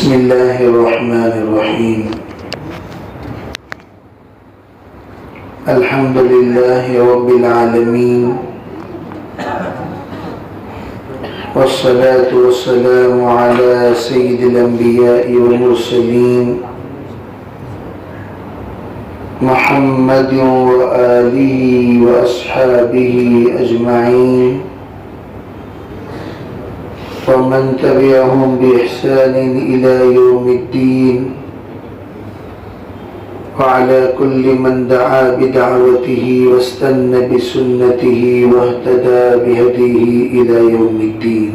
بسم الله الرحمن الرحيم. الحمد لله رب العالمين، والصلاة والسلام على سيد الأنبياء والمرسلين محمد وآله وأصحابه أجمعين، ومن تبعهم بإحسان إلى يوم الدين، وعلى كل من دعا بدعوته واستنى بسنته واهتدى بهديه إلى يوم الدين.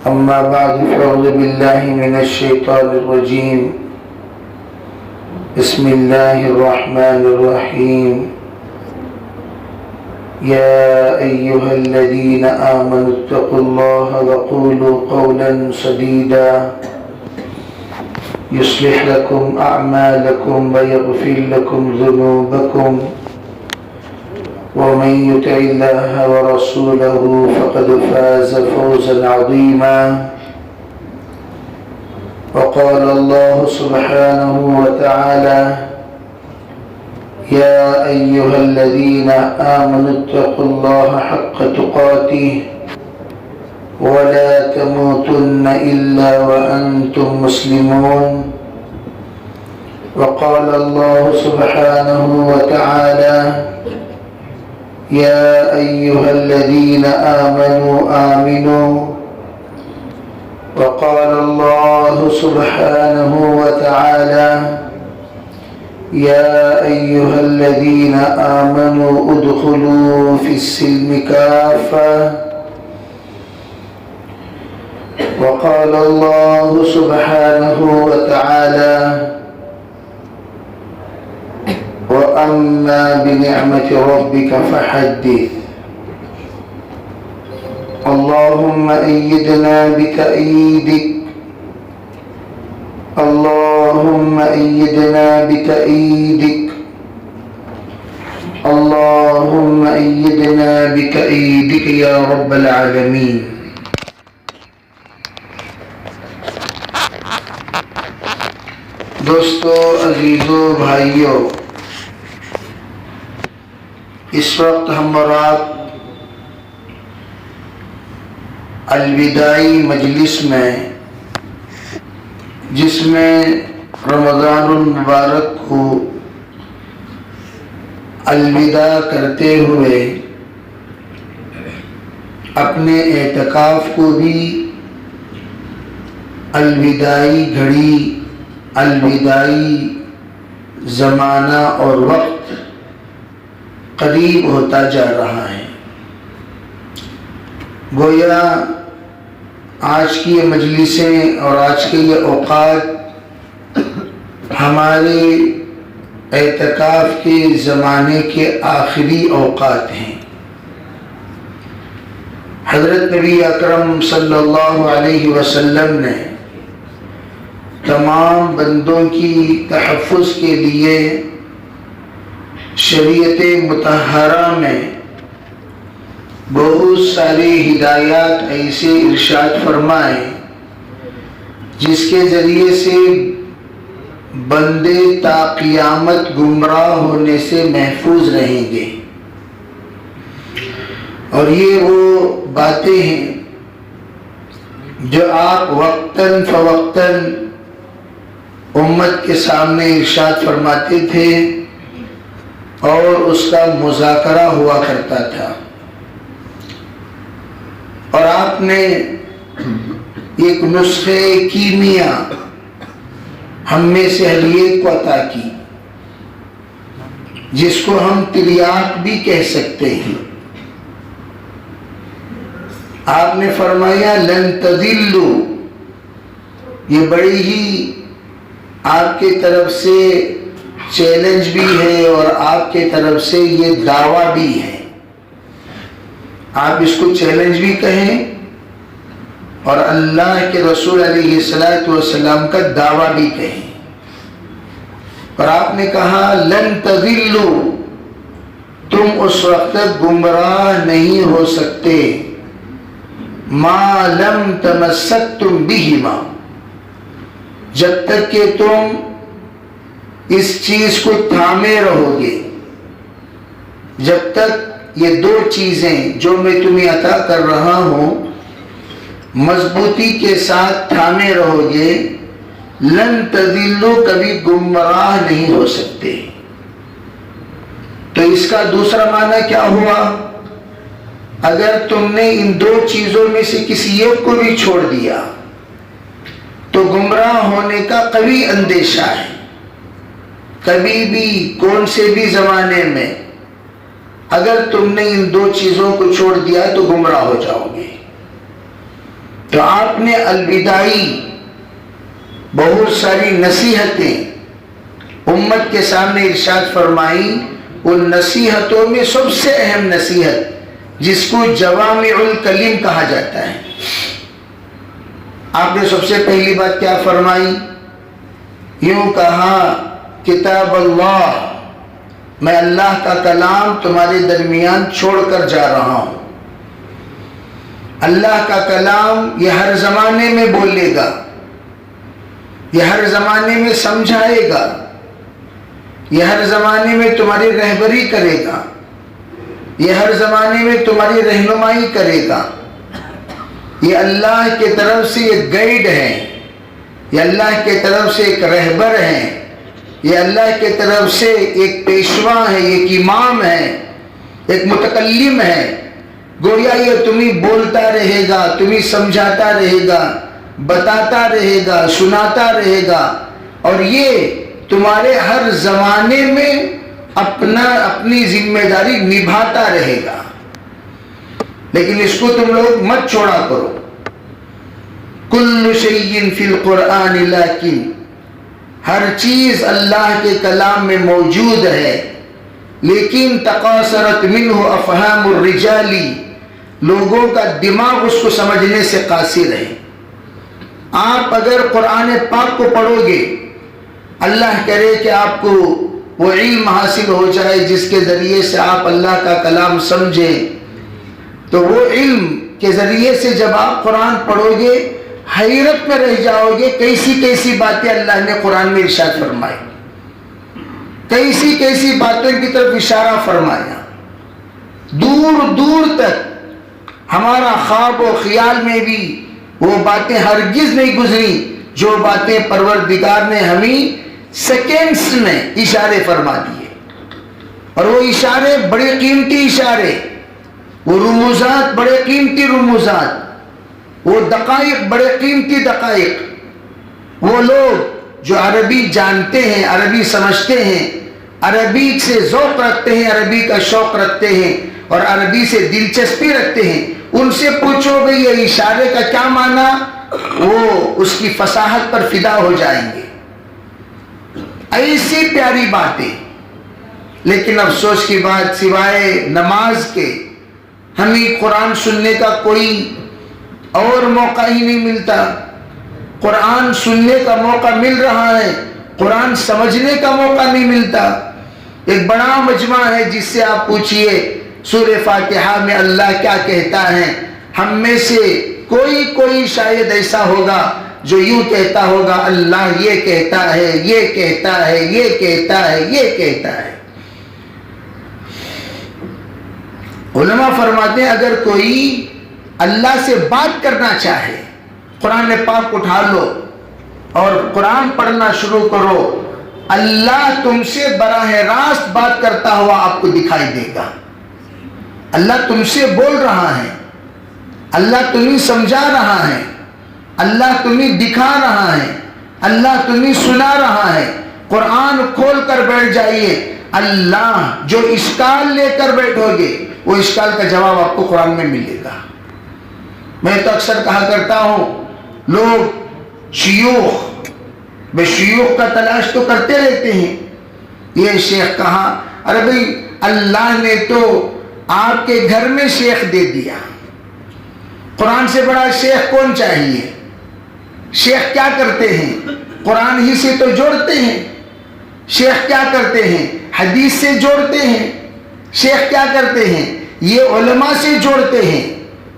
أما بعد، فأعوذ بالله من الشيطان الرجيم. بسم الله الرحمن الرحيم. يا أيها الذين آمنوا اتقوا الله وقولوا قولا سديدا يصلح لكم أعمالكم ويغفر لكم ذنوبكم، ومن يطع الله ورسوله فقد فاز فوزا عظيما. وقال الله سبحانه وتعالى: يا أيها الذين آمنوا اتقوا الله حق تقاته ولا تموتن إلا وأنتم مسلمون. وقال الله سبحانه وتعالى: يا أيها الذين آمنوا. وقال الله سبحانه وتعالى: يا أيها الذين آمنوا ادخلوا في السلم كافة. وقال الله سبحانه وتعالى: وأما بنعمة ربك فحدث. اللهم أيدنا بتأييدك، اللهم أيدنا بتأييدك، اللهم أيدنا بتأييدك يا رب العالمين. دوستو، عزیزو، بھائیو، اس وقت ہم اور آپ الوداعی مجلس میں، جس میں رمضان المبارک کو الوداع کرتے ہوئے اپنے اعتکاف کو بھی الوداعی گھڑی، الوداعی زمانہ اور وقت قریب ہوتا جا رہا ہے. گویا آج کی یہ مجلسیں اور آج کے یہ اوقات ہمارے اعتکاف کے زمانے کے آخری اوقات ہیں. حضرت نبی اکرم صلی اللہ علیہ وسلم نے تمام بندوں کی تحفظ کے لیے شریعت مطہرہ میں بہت ساری ہدایات ایسے ارشاد فرمائے جس کے ذریعے سے بندے تا قیامت گمراہ ہونے سے محفوظ رہیں گے. اور یہ وہ باتیں ہیں جو آپ وقتاً فوقتاً امت کے سامنے ارشاد فرماتے تھے اور اس کا مذاکرہ ہوا کرتا تھا. اور آپ نے ایک نسخے کیمیا ہم میں سے اہلیت کو عطا کی، جس کو ہم تریاق بھی کہہ سکتے ہیں. آپ نے فرمایا لن تضلوا. یہ بڑی ہی آپ کی طرف سے چیلنج بھی ہے اور آپ کی طرف سے یہ دعویٰ بھی ہے. آپ اس کو چیلنج بھی کہیں اور اللہ کے رسول علیہ السلام کا دعویٰ بھی کہیں. اور آپ نے کہا لن تضلوا، تم اس وقت تک گمراہ نہیں ہو سکتے ما لم تمسکتم بہما، جب تک کہ تم اس چیز کو تھامے رہو گے، جب تک یہ دو چیزیں جو میں تمہیں عطا کر رہا ہوں مضبوطی کے ساتھ تھامے رہو گے، لن تضلوا، کبھی گمراہ نہیں ہو سکتے۔ تو اس کا دوسرا معنی کیا ہوا؟ اگر تم نے ان دو چیزوں میں سے کسی ایک کو بھی چھوڑ دیا تو گمراہ ہونے کا قوی اندیشہ ہے۔ کبھی بھی کون سے بھی زمانے میں اگر تم نے ان دو چیزوں کو چھوڑ دیا تو گمراہ ہو جاؤ گے۔ تو آپ نے الوداعی بہت ساری نصیحتیں امت کے سامنے ارشاد فرمائی۔ ان نصیحتوں میں سب سے اہم نصیحت جس کو جوامع الکلم کہا جاتا ہے، آپ نے سب سے پہلی بات کیا فرمائی؟ یوں کہا، کتاب اللہ، میں اللہ کا کلام تمہارے درمیان چھوڑ کر جا رہا ہوں۔ اللہ کا کلام یہ ہر زمانے میں بولے گا، یہ ہر زمانے میں سمجھائے گا، یہ ہر زمانے میں تمہاری رہبری کرے گا، یہ ہر زمانے میں تمہاری رہنمائی کرے گا۔ یہ اللہ کی طرف سے ایک گائیڈ ہے، یہ اللہ کی طرف سے ایک رہبر ہے، یہ اللہ کی طرف سے ایک پیشوا ہے، ایک امام ہے، ایک متکلم ہے۔ گویا یہ تمہیں بولتا رہے گا، تمہیں سمجھاتا رہے گا، بتاتا رہے گا، سناتا رہے گا، اور یہ تمہارے ہر زمانے میں اپنی ذمہ داری نبھاتا رہے گا۔ لیکن اس کو تم لوگ مت چھوڑا کرو۔ کل شیء فی القرآن، لیکن ہر چیز اللہ کے کلام میں موجود ہے، لیکن تقاصرت منہ افہام الرجال، لوگوں کا دماغ اس کو سمجھنے سے قاصر ہے۔ آپ اگر قرآن پاک کو پڑھو گے، اللہ کرے کہ آپ کو وہ علم حاصل ہو جائے جس کے ذریعے سے آپ اللہ کا کلام سمجھیں، تو وہ علم کے ذریعے سے جب آپ قرآن پڑھو گے حیرت میں رہ جاؤ گے، کیسی کیسی باتیں اللہ نے قرآن میں ارشاد فرمائی، کیسی کیسی باتوں کی طرف اشارہ فرمایا۔ دور دور تک ہمارا خواب و خیال میں بھی وہ باتیں ہرگز نہیں گزری جو باتیں پروردگار نے ہمیں سیکنڈز میں اشارے فرما دیے، اور وہ اشارے بڑے قیمتی اشارے، وہ رموزات بڑے قیمتی رموزات، وہ دقائق بڑے قیمتی دقائق۔ وہ لوگ جو عربی جانتے ہیں، عربی سمجھتے ہیں، عربی سے ذوق رکھتے ہیں، عربی کا شوق رکھتے ہیں اور عربی سے دلچسپی رکھتے ہیں، ان سے پوچھو بھئی یہ اشارے کا کیا معنی، وہ اس کی فصاحت پر فدا ہو جائیں گے۔ ایسی پیاری باتیں، لیکن افسوس کی بات سوائے نماز کے ہمیں قرآن سننے کا کوئی اور موقع ہی نہیں ملتا۔ قرآن سننے کا موقع مل رہا ہے، قرآن سمجھنے کا موقع نہیں ملتا۔ ایک بڑا مجمع ہے جس سے آپ پوچھئے سورہ فاتحہ میں اللہ کیا کہتا ہے، ہم میں سے کوئی شاید ایسا ہوگا جو یوں کہتا ہوگا اللہ یہ کہتا ہے، یہ کہتا ہے، یہ کہتا ہے، یہ کہتا ہے۔ علماء فرماتے ہیں اگر کوئی اللہ سے بات کرنا چاہے، قرآن پاک اٹھا لو اور قرآن پڑھنا شروع کرو، اللہ تم سے براہ راست بات کرتا ہوا آپ کو دکھائی دے گا۔ اللہ تم سے بول رہا ہے، اللہ تمہیں سمجھا رہا ہے، اللہ تمہیں دکھا رہا ہے، اللہ تمہیں سنا رہا ہے۔ قرآن کھول کر بیٹھ جائیے، اللہ جو اشکال لے کر بیٹھو گے وہ اشکال کا جواب آپ کو قرآن میں ملے گا۔ میں تو اکثر کہا کرتا ہوں، لوگ شیوخ بے شیوخ کا تلاش تو کرتے رہتے ہیں، یہ شیخ کہاں، ارے بھئی اللہ نے تو آپ کے گھر میں شیخ دے دیا، قرآن سے بڑا شیخ کون چاہیے؟ شیخ کیا کرتے ہیں؟ قرآن ہی سے تو جوڑتے ہیں۔ شیخ کیا کرتے ہیں؟ حدیث سے جوڑتے ہیں۔ شیخ کیا کرتے ہیں؟ یہ علماء سے جوڑتے ہیں۔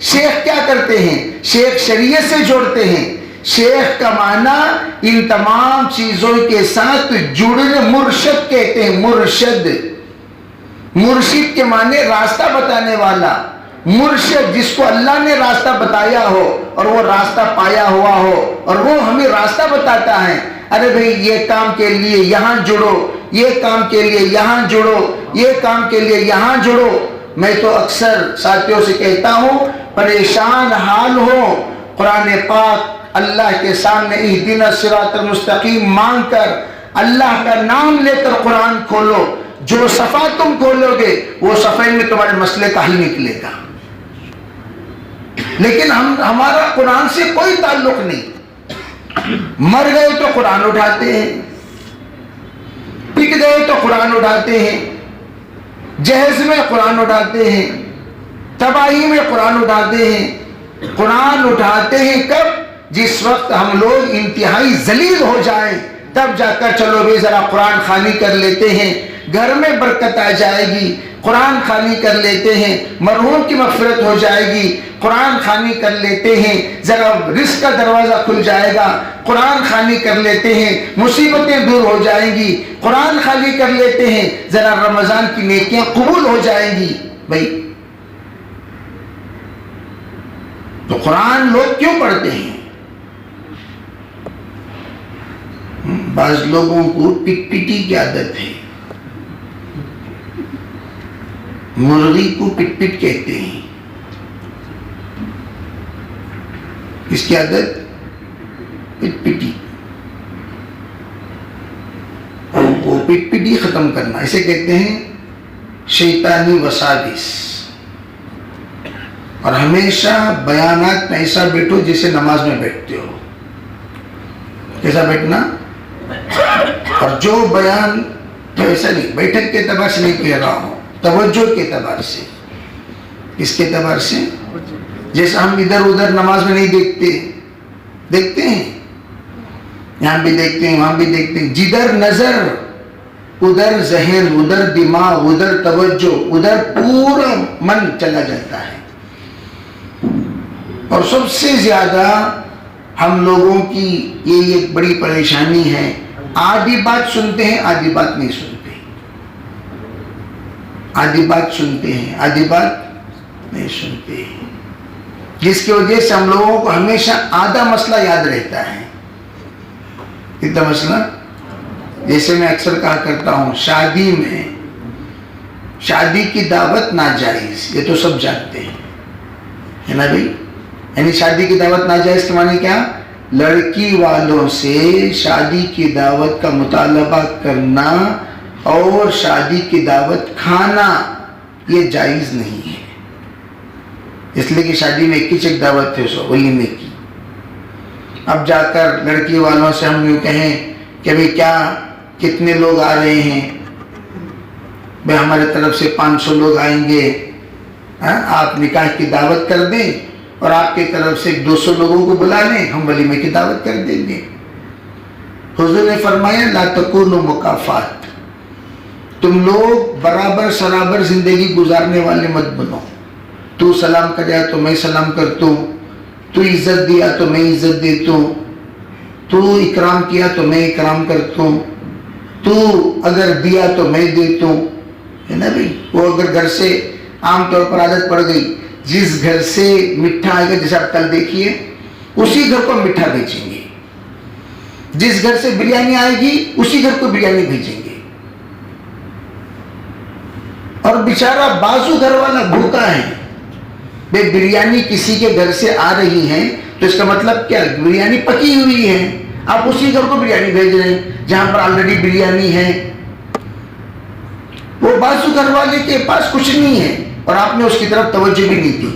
شیخ شیخ کیا کرتے ہیں؟ شیخ شریعت سے جوڑتے ہیں. شیخ کا معنی ان تمام چیزوں کے ساتھ جڑنے، مرشد کہتے ہیں. مرشد، مرشد کے معنی راستہ بتانے والا. مرشد جس کو اللہ نے راستہ بتایا ہو اور وہ راستہ پایا ہوا ہو اور وہ ہمیں راستہ بتاتا ہے. ارے بھئی یہ کام کے لیے یہاں جڑو، یہ کام کے لیے یہاں جڑو، یہ کام کے لیے یہاں جڑو. میں تو اکثر ساتھیوں سے کہتا ہوں، پریشان حال ہو، قرآن پاک اللہ کے سامنے اہدنا الصراط المستقیم مانگ کر، اللہ کا نام لے کر قرآن کھولو. جو صفحہ تم کھولو گے وہ صفحے میں تمہارے مسئلے کا حل نکلے گا. لیکن ہمارا قرآن سے کوئی تعلق نہیں. مر گئے تو قرآن اٹھاتے ہیں، پٹ گئے تو قرآن اٹھاتے ہیں، جہیز میں قرآن اٹھاتے ہیں، تباہی میں قرآن اٹھاتے ہیں. قرآن اٹھاتے ہیں کب؟ جس وقت ہم لوگ انتہائی ذلیل ہو جائیں، تب جا کر چلو بھی ذرا قرآن خوانی کر لیتے ہیں، گھر میں برکت آ جائے گی. قرآن خوانی کر لیتے ہیں، مرحوم کی مغفرت ہو جائے گی. قرآن خوانی کر لیتے ہیں، ذرا رزق کا دروازہ کھل جائے گا. قرآن خوانی کر لیتے ہیں، مصیبتیں دور ہو جائیں گی. قرآن خوانی کر لیتے ہیں، ذرا رمضان کی نیکیاں قبول ہو جائیں گی. بھائی تو قرآن لوگ کیوں پڑھتے ہیں؟ بعض لوگوں کو پٹ پٹی کی عادت ہے. مرغی کو پٹ پٹ کہتے ہیں. اس کی عادت پٹ پٹی، وہ پٹ پٹی ختم کرنا، اسے کہتے ہیں شیطانی وساوس. اور ہمیشہ بیانات میں ایسا بیٹھو جیسے نماز میں بیٹھتے ہو. کیسا بیٹھنا؟ اور جو بیان تو ایسا نہیں، بیٹھک کے اعتبار سے نہیں کہہ رہا ہوں، توجہ کے اعتبار سے. اس کے اعتبار سے جیسا ہم ادھر ادھر نماز میں نہیں دیکھتے ہیں، یہاں بھی دیکھتے ہیں وہاں بھی دیکھتے ہیں. جدھر نظر ادھر ذہن، ادھر دماغ، ادھر توجہ، ادھر پورا من چلا جاتا ہے. اور سب سے زیادہ ہم لوگوں کی یہ ایک بڑی پریشانی ہے، آدھی بات سنتے ہیں آدھی بات نہیں سنتے. آدھی بات سنتے ہیں آدھی بات نہیں سنتے ہیں، جس کی وجہ سے ہم لوگوں کو ہمیشہ آدھا مسئلہ یاد رہتا ہے. کتنا مسئلہ؟ جیسے میں اکثر کہا کرتا ہوں، شادی میں شادی کی دعوت ناجائز، یہ تو سب جانتے ہیں، ہے نا بھائی؟ یعنی شادی کی دعوت ناجائز کے معنی کیا؟ لڑکی والوں سے شادی کی دعوت کا مطالبہ کرنا اور شادی کی دعوت کھانا یہ جائز نہیں ہے. اس لیے کہ شادی میں ایک دعوت تھے، سو ولیمے کی. اب جا کر لڑکی والوں سے ہم یوں کہیں کہ بھئی کیا کتنے لوگ آ رہے ہیں؟ بھئی ہمارے طرف سے 500 لوگ آئیں گے. آپ نکاح کی دعوت کر دیں اور آپ کی طرف سے 200 لوگوں کو بلا لیں، ہم ولیمے کی دعوت کر دیں گے. حضور نے فرمایا لا تکونوا مکافات، تم لوگ برابر سرابر زندگی گزارنے والے مت بنو. تو سلام کریا تو میں سلام کرتا ہوں، تو عزت دیا تو میں عزت دیتا ہوں، تو اکرام کیا تو میں اکرام کرتا ہوں، تو اگر دیا تو میں دیتا ہوں، ہے نا بھائی؟ وہ اگر گھر سے عام طور پر عادت پڑ گئی، جس گھر سے مٹھا آئے گا، جیسے آپ کل دیکھیے اسی گھر کو مٹھا بھیجیں گے. جس گھر سے بریانی آئے گی اسی گھر کو بریانی بھیجیں گے. اور بیچارہ بازو گھر والا بھوکا ہے. بے بریانی کسی کے گھر سے آ رہی ہے تو اس کا مطلب کیا؟ بریانی پکی ہوئی ہے، آپ اسی گھر کو بریانی بھیج رہے ہیں جہاں پر آلریڈی بریانی ہے. وہ بازو گھر والے کے پاس کچھ نہیں ہے اور آپ نے اس کی طرف توجہ بھی نہیں دی.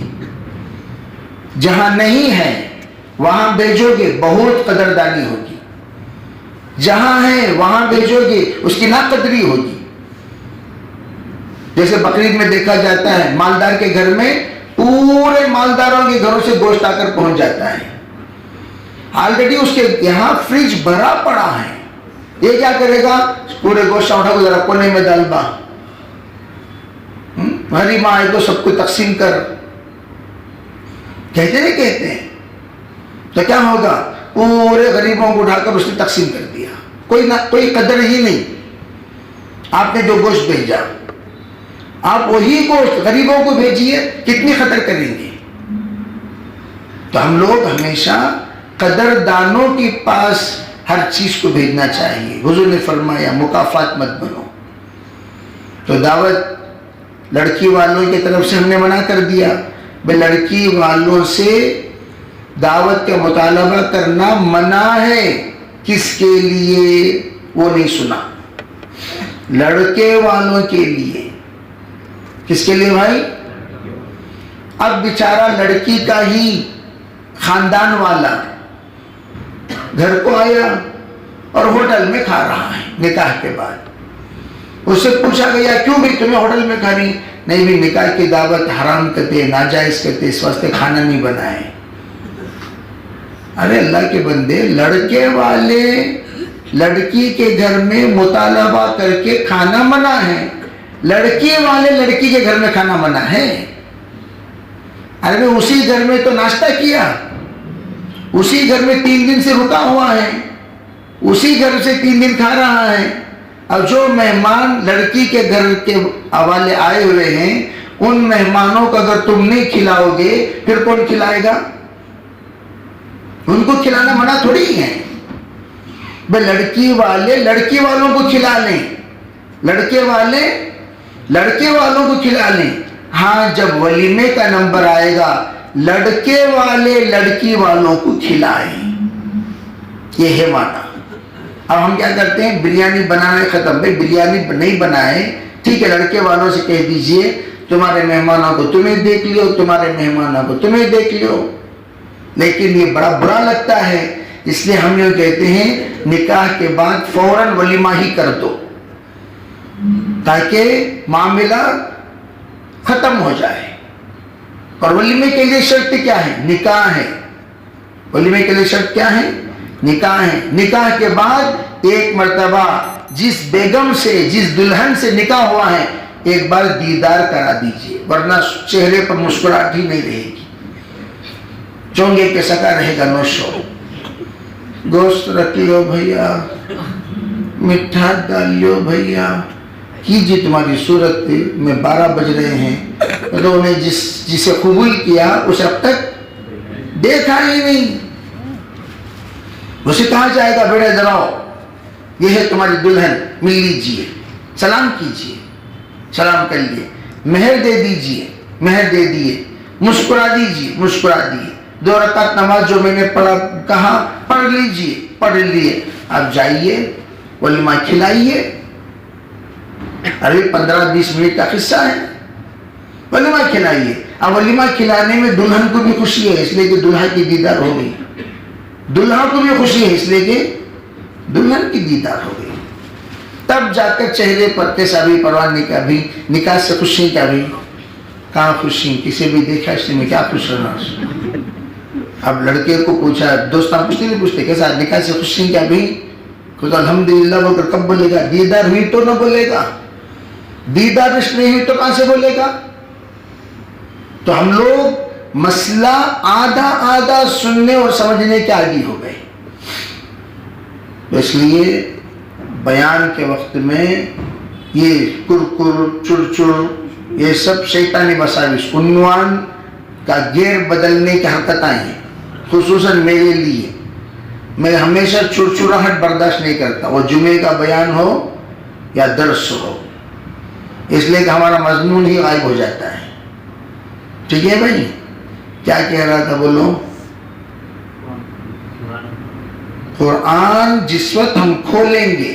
جہاں نہیں ہے وہاں بھیجو گے بہت قدردانی ہوگی، جہاں ہے وہاں بھیجو گے اس کی ناقدری ہوگی. جیسے بقرعید میں دیکھا جاتا ہے مالدار کے گھر میں پورے مالداروں کے گھروں سے گوشت آ کر پہنچ جاتا ہے. آلریڈی اس کے یہاں فریج بھرا پڑا ہے، یہ کیا کرے گا؟ پورے گوشت اٹھا کو ذرا کونے میں ڈال با، ہری ماں آئے تو سب کو تقسیم کر. کہتے نہیں کہتے ہیں؟ تو کیا ہوگا؟ پورے غریبوں کو اٹھا کر اس نے تقسیم کر دیا، کوئی قدر ہی نہیں۔ آپ نے جو گوشت بھیجا، آپ وہی گوشت غریبوں کو بھیجیے، کتنی قدر کریں گے؟ تو ہم لوگ ہمیشہ قدردانوں کے پاس ہر چیز کو بھیجنا چاہیے۔ حضور نے فرمایا مکافات مت بنو۔ تو دعوت لڑکی والوں کی طرف سے ہم نے منع کر دیا، بھئی لڑکی والوں سے دعوت کا مطالبہ کرنا منع ہے۔ کس کے لیے؟ وہ نہیں سنا، لڑکے والوں کے لیے۔ کس کے لیے بھائی؟ اب بیچارہ لڑکی کا ہی خاندان والا گھر کو آیا اور ہوٹل میں کھا رہا ہے نکاح کے بعد۔ اس سے پوچھا گیا کیوں بھی تمہیں ہوٹل میں کھانی؟ نہیں بھی نکاح کی دعوت حرام کرتے، ناجائز کرتے، اس واسطے کھانا نہیں بنائے۔ ارے اللہ کے بندے، لڑکے والے لڑکی کے گھر میں مطالبہ کر کے کھانا منع ہے، لڑکی والے لڑکی کے گھر میں کھانا منع ہے؟ ارے اسی گھر میں تو ناشتہ کیا، اسی گھر میں 3 دن سے رکا ہوا ہے، اسی گھر سے 3 دن کھا رہا ہے۔ اب جو مہمان لڑکی کے گھر کے حوالے آئے ہوئے ہیں، ان مہمانوں کو اگر تم نہیں کھلاؤ گے پھر کون کھلائے گا؟ ان کو کھلانا منع تھوڑی ہے۔ بھئی لڑکی والے لڑکی والوں کو کھلا لیں، لڑکے والے لڑکے والوں کو کھلا لیں۔ ہاں جب ولیمے کا نمبر آئے گا، لڑکے والے لڑکی والوں کو کھلائیں، یہ ہے معنی۔ اب ہم کیا کرتے ہیں؟ بریانی بنانا ختم، بھئی بریانی نہیں بنائے، ٹھیک ہے، لڑکے والوں سے کہہ دیجئے تمہارے مہمانوں کو تمہیں دیکھ لیو، تمہارے مہمانوں کو تمہیں دیکھ لیو۔ لیکن یہ بڑا برا لگتا ہے، اس لیے ہم یہ کہتے ہیں نکاح کے بعد فوراً ولیمہ ہی کر دو تاکہ معاملہ ختم ہو جائے۔ اور ولیمے کے لیے شرط کیا ہے؟ نکاح ہے۔ ولیمے کے لیے شرط کیا ہے؟ نکاح ہے۔ نکاح کے بعد ایک مرتبہ جس بیگم سے، جس دلہن سے نکاح ہوا ہے، ایک بار دیدار کرا دیجئے، ورنہ چہرے پر مسکراہٹ ہی نہیں رہے گی، چونگے کے سکا رہے گا نوشو۔ گوشت رکھ لو بھیا، مٹھا ڈال لو بھیا، کیجئے تمہاری صورت میں 12 بج رہے ہیں، تو انہیں جسے قبول کیا اسے اب تک دیکھا ہی نہیں، اسے کہاں جائے گا؟ بیٹا ذرا یہ ہے تمہاری دلہن، مل لیجئے، سلام کیجئے، سلام کر لیے، مہر دے دیجئے، مہر دے دیے، مسکرا دیجئے، مسکرا دیے، 2 رکعت نماز جو میں نے کہا پڑھ لیجئے، پڑھ لیے، اب جائیے ولیمہ کھلائیے۔ ابھی 15-20 منٹ کا قصہ ہے، ولیمہ کھلائیے۔ اب ولیمہ کھلانے میں دلہن کو بھی خوشی ہے، اس لیے کہ دلہا کی دیدار ہو گئی، دلہا کو بھی خوشی ہے اس لیے کہ دلہن کی دیدار ہو گئی۔ تب جا کر چہرے پر کیسا بھی پروان نہیں، کا بھی نکاح سے خوشی، کیا بھی کہاں خوشی؟ کسی بھی دیکھا اس میں کیا خوش رہنا۔ اب لڑکے کو پوچھا، دوستان پوچھتے نہیں پوچھتے کیسا نکاح سے خوشی کیا بھی؟ خود الحمدللہ بول کر کب بولے گا؟ دیدار ہوئی تو نہ بولے گا، دیدار نہیں ہوئی تو کہاں سے بولے گا؟ تو ہم لوگ مسئلہ آدھا آدھا سننے اور سمجھنے کے عادی ہو گئے۔ اس لیے بیان کے وقت میں یہ کرکر چڑچڑ یہ سب شیطانی وساوس، عنوان کا گیر بدلنے کی حرکت آئی ہیں، خصوصاً میرے لیے۔ میں ہمیشہ چڑچڑاہٹ برداشت نہیں کرتا، وہ جمعے کا بیان ہو یا درس ہو، اس لیے کہ ہمارا مضمون ہی غائب ہو جاتا ہے۔ ٹھیک ہے بھائی؟ کیا کہہ رہا تھا بولو؟ قرآن جس وقت ہم کھولیں گے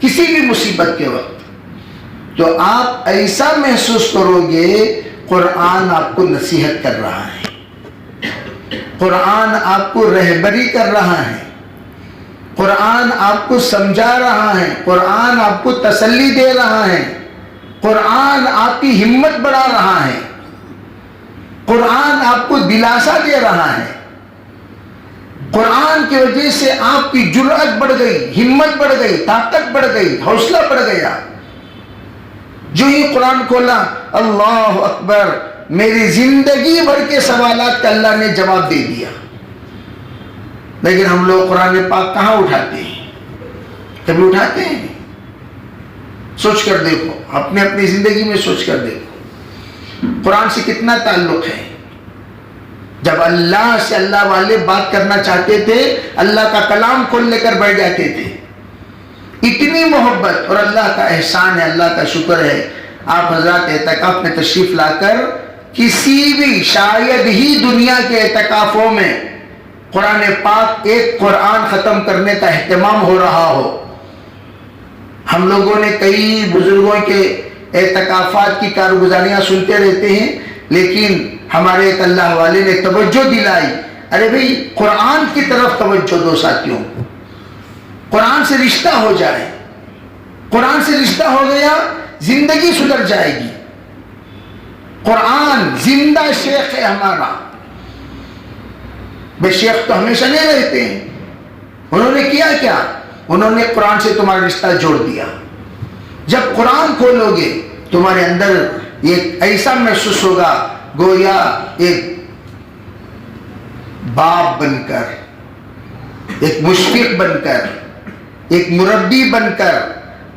کسی بھی مصیبت کے وقت، تو آپ ایسا محسوس کرو گے قرآن آپ کو نصیحت کر رہا ہے، قرآن آپ کو رہبری کر رہا ہے، قرآن آپ کو سمجھا رہا ہے، قرآن آپ کو تسلی دے رہا ہے، قرآن آپ کی ہمت بڑھا رہا ہے، قرآن آپ کو دلاسا دے رہا ہے۔ قرآن کی وجہ سے آپ کی جرأت بڑھ گئی، ہمت بڑھ گئی، طاقت بڑھ گئی، حوصلہ بڑھ گیا۔ جو ہی قرآن کھولا، اللہ اکبر، میری زندگی بھر کے سوالات کا اللہ نے جواب دے دیا. لیکن ہم لوگ قرآن پاک کہاں اٹھاتے ہیں؟ کبھی اٹھاتے ہیں؟ سوچ کر دیکھو، اپنی زندگی میں سوچ کر دیکھو قرآن سے کتنا تعلق ہے. جب اللہ سے اللہ والے بات کرنا چاہتے تھے اللہ کا کلام کھول لے کر بیٹھ جاتے تھے. اتنی محبت. اور اللہ کا احسان ہے، اللہ کا شکر ہے، آپ حضرات اعتکاف میں تشریف لا کر کسی بھی شاید ہی دنیا کے اعتکافوں میں قرآن پاک ایک قرآن ختم کرنے کا اہتمام ہو رہا ہو. ہم لوگوں نے کئی بزرگوں کے اعتکافات کی کارگزاریاں سنتے رہتے ہیں، لیکن ہمارے ایک اللہ والے نے توجہ دلائی، ارے بھئی قرآن کی طرف توجہ دو ساتھیوں، قرآن سے رشتہ ہو جائے. قرآن سے رشتہ ہو گیا زندگی سدھر جائے گی. قرآن زندہ شیخ ہے ہمارا. بے شیخ تو ہمیشہ نہیں رہتے ہیں. انہوں نے کیا انہوں نے قرآن سے تمہارا رشتہ جوڑ دیا. جب قرآن کھولو گے تمہارے اندر ایک ایسا محسوس ہوگا گویا ایک باپ بن کر، ایک مشفق بن کر، ایک مربی بن کر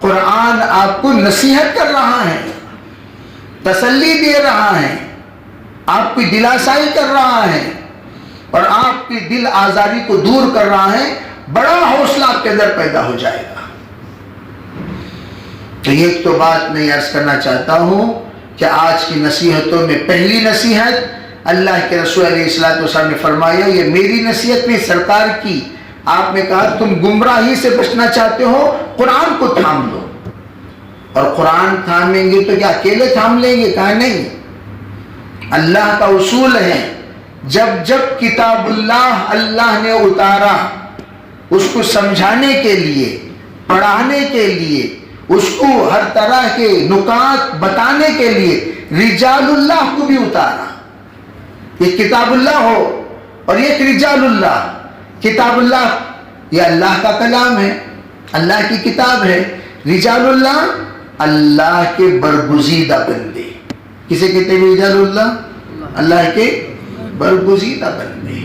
قرآن آپ کو نصیحت کر رہا ہے، تسلی دے رہا ہے، آپ کی دل آسائی کر رہا ہے اور آپ کی دل آزاری کو دور کر رہا ہے. بڑا حوصلہ آپ کے اندر پیدا ہو جائے گا. تو ایک تو بات میں عرض کرنا چاہتا ہوں کہ آج کی نصیحتوں میں پہلی نصیحت اللہ کے رسول علیہ السلام نے فرمایا، یہ میری نصیحت نہیں سرکار کی. آپ نے کہا تم گمراہی سے بچنا چاہتے ہو قرآن کو تھام لو. اور قرآن تھامیں گے تو کیا اکیلے تھام لیں گے؟ کہا نہیں. اللہ کا اصول ہے جب کتاب اللہ نے اتارا اس کو سمجھانے کے لیے، پڑھانے کے لیے، اس کو ہر طرح کے نکات بتانے کے لیے رجال اللہ کو بھی اتارا. یہ کتاب اللہ ہو اور یہ رجال اللہ. کتاب اللہ یہ اللہ کا کلام ہے، اللہ کی کتاب ہے. رجال اللہ اللہ کے برگزیدہ بندے. کسے کہتے ہیں رجال اللہ؟ اللہ کے برگزیدہ بندے.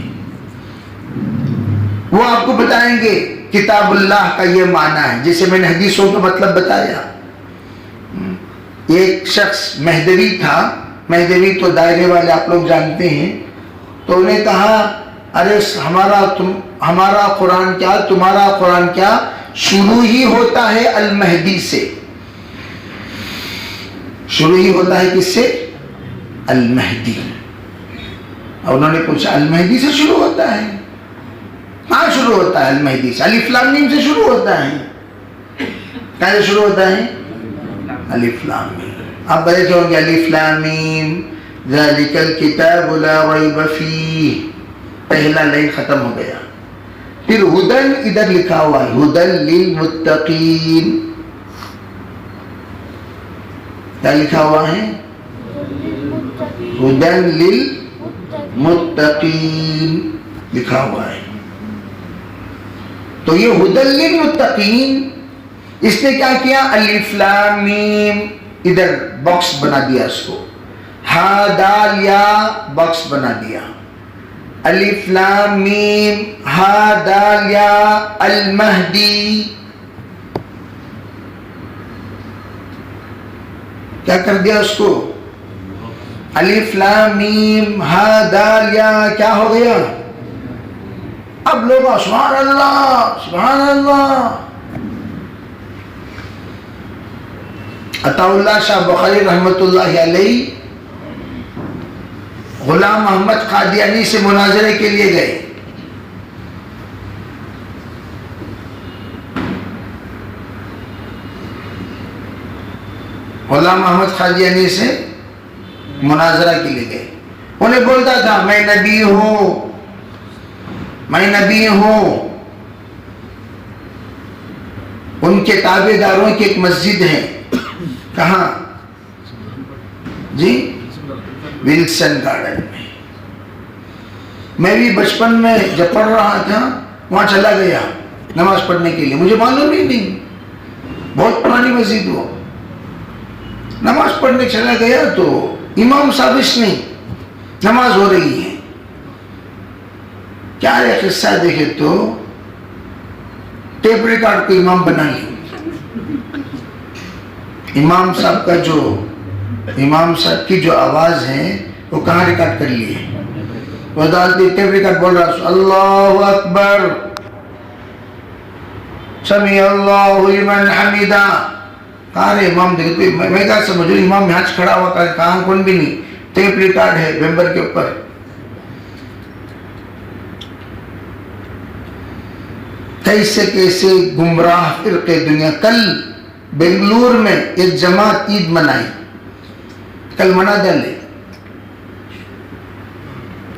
وہ آپ کو بتائیں گے کتاب اللہ کا یہ معنی ہے، جیسے میں نے حدیثوں کا مطلب بتایا. ایک شخص مہدوی تھا، مہدوی تو دائرے والے آپ لوگ جانتے ہیں. تو انہیں کہا ارے ہمارا قرآن کیا، تمہارا قرآن کیا، شروع ہی ہوتا ہے المہدی سے. شروع ہی ہوتا ہے کس سے؟ المہدی. اور انہوں نے پوچھا المہدی سے شروع ہوتا ہے؟ ہاں شروع ہوتا ہے المہدی سے. الف لام میم سے شروع ہوتا ہے. کہاں سے شروع ہوتا ہے؟ الف لام میم. آپ بڑے ہوں گے الف لام میم ذالک الکتاب لا ریب فیہ، پہلا لائن ختم ہو گیا. پھر ہدن ادھر لکھا ہوا ہے ہدن للمتقین. کیا لکھا ہوا ہے؟ ہدن للمتقین لکھا ہوا ہے. تو یہ ہدن للمتقین اس نے کیا کیا؟ الف لام میم ادھر باکس بنا دیا، اس کو ہا دال یا باکس بنا دیا. الف لام میم ہا دال یا المہدی. کیا کر دیا اس کو؟ الف لام میم ہا دال یا کیا ہو گیا؟ اب لوگ سبحان اللہ سبحان اللہ. عطا اللہ شاہ بخاری رحمت اللہ علیہ غلام محمد قادیانی سے مناظرے کے لیے گئے. غلام محمد قادیانی سے مناظرہ کے لیے گئے. انہیں بولتا تھا میں نبی ہوں، میں نبی ہوں. ان کے تابع داروں کی ایک مسجد ہے. کہاں جی؟ ولسن گارڈن میں. میں بھی بچپن میں جب پڑھ رہا تھا وہاں چلا گیا نماز پڑھنے کے لیے. مجھے معلوم ہی نہیں، بہت پرانی مسجد. وہ نماز پڑھنے چلا گیا تو امام ثابت نہیں، نماز ہو رہی ہے. کیا ہے قصہ دیکھے تو ٹیپ ریکارڈ کو امام بنا لی. امام صاحب کی جو آواز ہے وہ کہاں ریکارڈ کر لی ہے؟ وہ ڈالتی ٹیپ ریکارڈ بول رہا اللہ اکبر سمیع اللہ لمن حمیدہ. کہاں رہے امام دیکھتے؟ میں کہا سمجھو امام یہاں کھڑا ہوا، کہاں کون بھی نہیں، ٹیپ ریکارڈ ہے ممبر کے اوپر. کیسے کیسے گمراہ فرقے دنیا. کل بنگلور میں ایک جماعت عید منائی، کل منا ڈالے.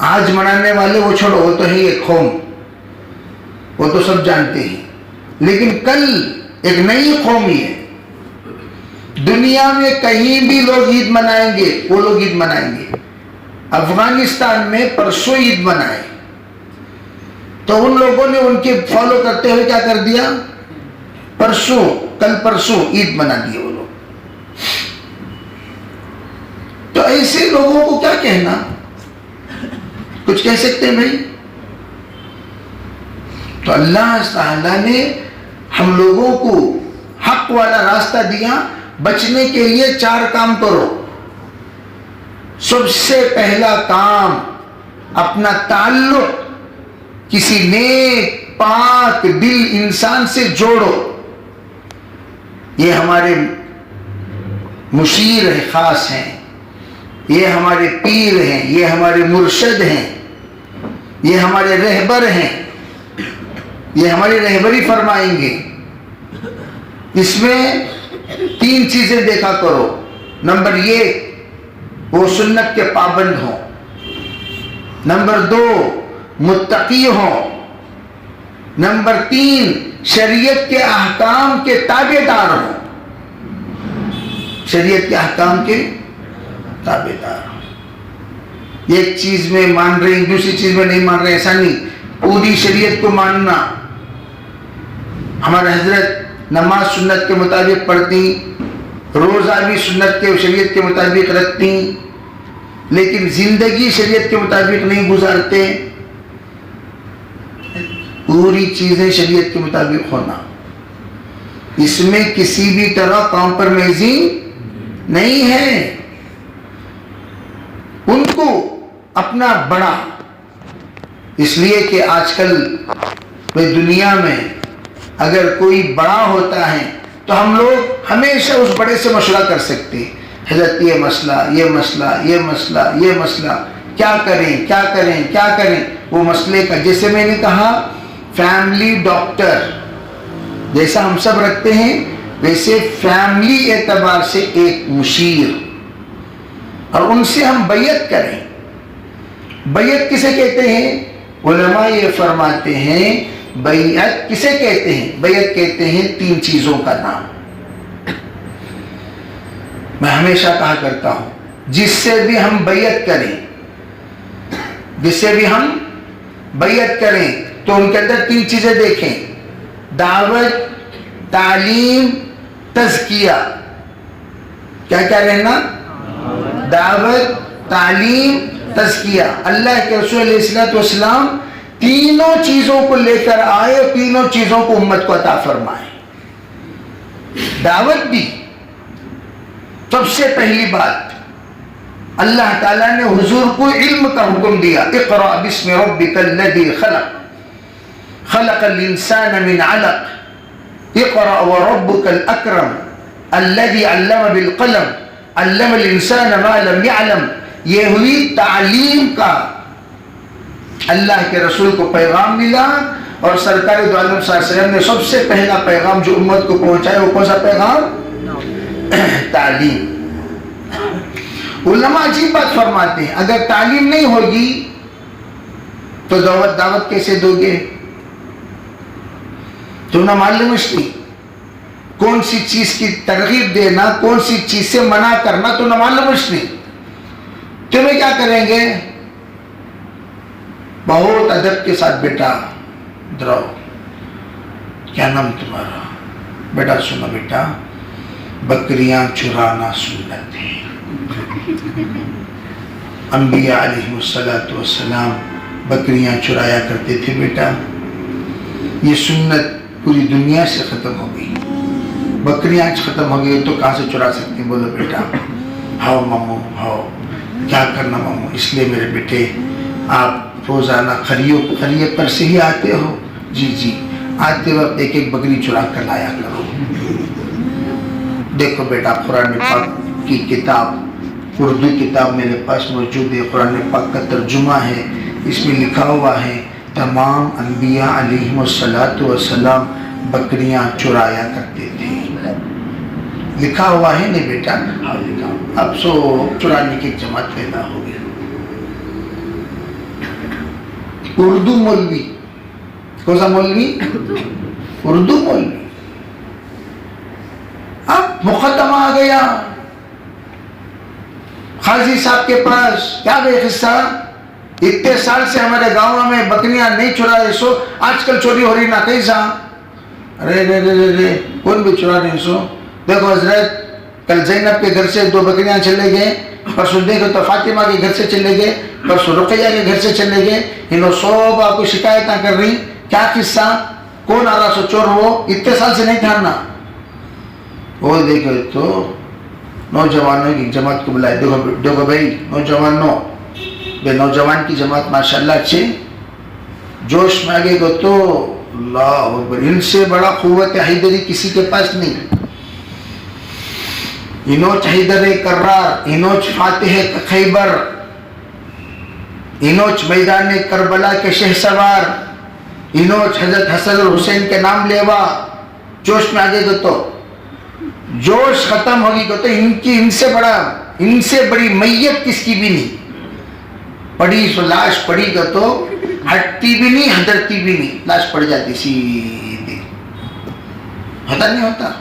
آج منانے والے وہ چھوڑو، وہ تو ہے ایک قوم، وہ تو سب جانتے ہیں. لیکن کل ایک نئی قوم ہی ہے. دنیا میں کہیں بھی لوگ عید منائیں گے، وہ لوگ عید منائیں گے. افغانستان میں پرسوں عید منائے تو ان لوگوں نے ان کے فالو کرتے ہوئے کیا کر دیا؟ کل پرسوں عید منا دیے وہ لوگ. تو ایسے لوگوں کو کیا کہنا؟ کچھ کہہ سکتے ہیں بھائی؟ تو اللہ تعالیٰ نے ہم لوگوں کو حق والا راستہ دیا. بچنے کے لیے 4 کام کرو. سب سے پہلا کام، اپنا تعلق کسی نیک پاک دل انسان سے جوڑو. یہ ہمارے مشیر خاص ہیں، یہ ہمارے پیر ہیں، یہ ہمارے مرشد ہیں، یہ ہمارے رہبر ہیں، یہ ہماری رہبری فرمائیں گے. اس میں 3 چیزیں دیکھا کرو. نمبر 1 وہ سنت کے پابند ہوں. نمبر 2 متقی ہوں. نمبر 3 شریعت کے احکام کے تابع دار ہوں. شریعت کے احکام کے تابع دار ہوں. ایک چیز میں مان رہے ہیں دوسری چیز میں نہیں مان رہے، ایسا نہیں. پوری شریعت کو ماننا. ہمارے حضرت نماز سنت کے مطابق پڑھتی، روزہ بھی سنت کے شریعت کے مطابق رکھتی، لیکن زندگی شریعت کے مطابق نہیں گزارتے. پوری چیزیں شریعت کے مطابق ہونا، اس میں کسی بھی طرح کمپرومائزنگ نہیں ہے. ان کو اپنا بڑا، اس لیے کہ آج کل دنیا میں اگر کوئی بڑا ہوتا ہے تو ہم لوگ ہمیشہ اس بڑے سے مشورہ کر سکتے ہیں. حضرت یہ مسئلہ، یہ مسئلہ، یہ مسئلہ، یہ مسئلہ، کیا کریں کیا کریں کیا کریں. وہ مسئلے کا، جیسے میں نے کہا فیملی ڈاکٹر جیسا ہم سب رکھتے ہیں، ویسے فیملی اعتبار سے ایک مشیر، اور ان سے ہم بیعت کریں. بیعت کسے کہتے ہیں؟ علماء یہ فرماتے ہیں بیعت کسے کہتے ہیں؟ بیعت کہتے ہیں 3 چیزوں کا نام. میں ہمیشہ کہا کرتا ہوں جس سے بھی ہم بیعت کریں، جس سے بھی ہم بیعت کریں تو ان کے اندر 3 چیزیں دیکھیں: دعوت، تعلیم، تزکیہ. کیا کیا رہنا؟ دعوت، تعلیم، تزکیہ. اللہ کے رسول علیہ السلام تینوں چیزوں کو لے کر آئے، تینوں چیزوں کو امت کو عطا فرمائے. دعوت بھی سب سے پہلی بات، اللہ تعالیٰ نے حضور کو علم کا حکم دیا. اقرأ بسم ربک الذی خلق خلق الانسان من علق اقرأ وربک الاکرم الذی علم بالقلم علم الانسان ما لم يعلم. یہ ہوئی تعلیم کا اللہ کے رسول کو پیغام ملا، اور سرکار دو عالم صلی اللہ علیہ وسلم نے سب سے پہلا پیغام جو امت کو پہنچایا وہ کون سا پیغام؟ تعلیم. علماء عجیب بات فرماتے ہیں، اگر تعلیم نہیں ہوگی تو دعوت کیسے دو گے؟ تم نہ معلوم اس کی کون سی چیز کی ترغیب دینا، کون سی چیز سے منع کرنا تو نہ معلوم اس نے. تمہیں کیا کریں گے؟ بہت ادب کے ساتھ بیٹا دراؤ، کیا نام تمہارا؟ بیٹا سنو بیٹا، بکریاں چرانا سنت ہے. انبیاء علیہ السلام بکریاں چرایا کرتے تھے بیٹا. یہ سنت پوری دنیا سے ختم ہو گئی. بکریاں آج ختم ہو گئی تو کہاں سے چرا سکتے ہیں؟ بولو بیٹا. ہاؤ مامو ہاؤ. کیا کرنا مامو؟ اس لیے میرے بیٹے آپ روزانہ خریے پر سے ہی آتے ہو. جی جی آتے وقت ایک ایک بکری چرا کر لایا کرو. دیکھو بیٹا قرآن پاک کی کتاب، اردو کتاب میرے پاس موجود ہے. قرآن پاک کا ترجمہ ہے. اس میں لکھا ہوا ہے تمام انبیاء علیہ السلام بکریاں چرایا کرتے تھے. لکھا ہوا ہے نہیں بیٹا؟ ہاں لکھا. اب سو چرانے کی جماعت پیدا ہو گئی. اردو مولوی، کون سا مولوی؟ اردو مولوی. اب مقدمہ آ گیا قاضی صاحب کے پاس. کیا گئے قصہ؟ اتنے سال سے ہمارے گاؤں میں بکریاں نہیں چرائے سو آج کل چوری ہو رہی نا کیسا؟ رے رے رے رے کون بھی چرا نہیں سو. دیکھو حضرت کل زینب کے گھر سے 2 بکریاں چلے گئے، پرسوں دیکھو تو فاطمہ کے گھر سے چلے گئے، پرسوں رقیہ کے گھر سے چلے گئے. انہوں سب آپ کو شکایتیں کر رہی. کیا قصہ؟ کون آ رہا سو چور؟ وہ اتنے سال سے نہیں تھا نا. وہ دیکھو تو نوجوانوں کی جماعت کو بلائے. دیکھو بھائی نوجوانوں، بے نوجوان کی جماعت ماشاءاللہ اچھے جوش میں آگے گو تو اللہ اکبر. ان سے بڑا قوت حیدری کسی کے پاس نہیں. انوچ حیدر کرار، انوچ فاتح خیبر، انوچ میدان کربلا کے شہ سوار، انوچ حضرت حسن حسین کے نام لیوا. جوش میں آگے گو تو جوش ختم ہوگی گو تو ان سے بڑی میت کس کی بھی نہیں. پڑی سو لاش پڑی گا تو ہٹتی بھی نہیں ہدرتی بھی نہیں. لاش پڑ جاتی سیدھی. ہوتا نہیں ہوتا؟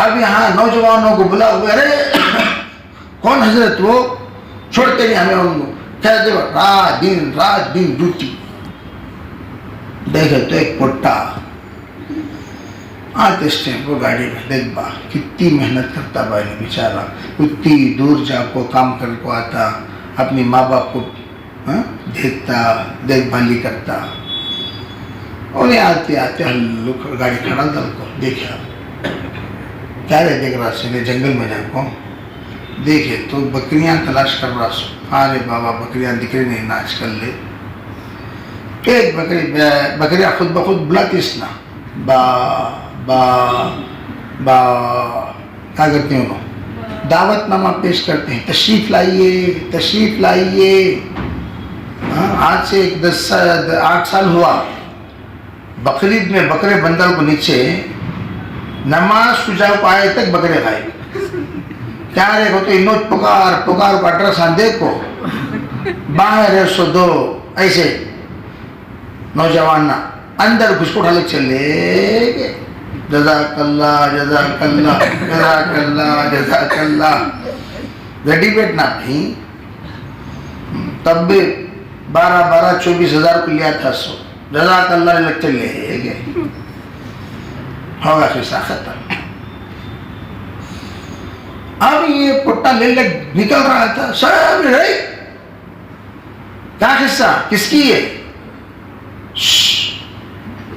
اب یہاں نوجوانوں کو بلا ہوئے. ارے کون حضرت؟ وہ چھوڑتے نہیں ہمیں ان کو. کہتے ہیں رات دن ڈیوٹی. دیکھے تو ایک پٹا آتے اسٹینڈ کو گاڑی میں. دیکھ با کتنی محنت کرتا بھائی بیچارہ. اتنی دور جا کو کام کر کو آتا، اپنی ماں باپ کو دیکھتا، دیکھ بھالی کرتا. اور آتے آتے گاڑی کھڑا دل کو دیکھا. کیا رہے دیکھ رہا سے جنگل میں جا کو دیکھے تو بکریاں تلاش کر رہا سو. ارے بابا بکریاں دکھ رہی نہیں نا آج کل لے. ایک بکریاں خود بخود بلاتی اس نا با با با. کیا کرتے ہیں انہوں؟ دعوت نامہ پیش کرتے ہیں. تشریف لائیے تشریف لائیے. آج سے 8 سال ہوا. بقرعید میں بکرے بندر کو نیچے نماز کو جاؤ پائے تک بکرے کھائے. کیا رہے گو تو انوچ پکار کو ایڈریس آندے کو باہر سو دو ایسے نوجوان اندر گھس کو ڈھالک چلے گئے. جزاک اللہ جزاک اللہ جزاک اللہ جزاک اللہ. ریڈی بیٹ نہ بھی تب بھی 12-24 ہزار کو لیا تھا سو. جزاک اللہ لگ چلے گئے. ہوگا قصہ ختم. اب یہ پٹا لے لے نکل رہا تھا. سب کیا قصہ کس کی ہے؟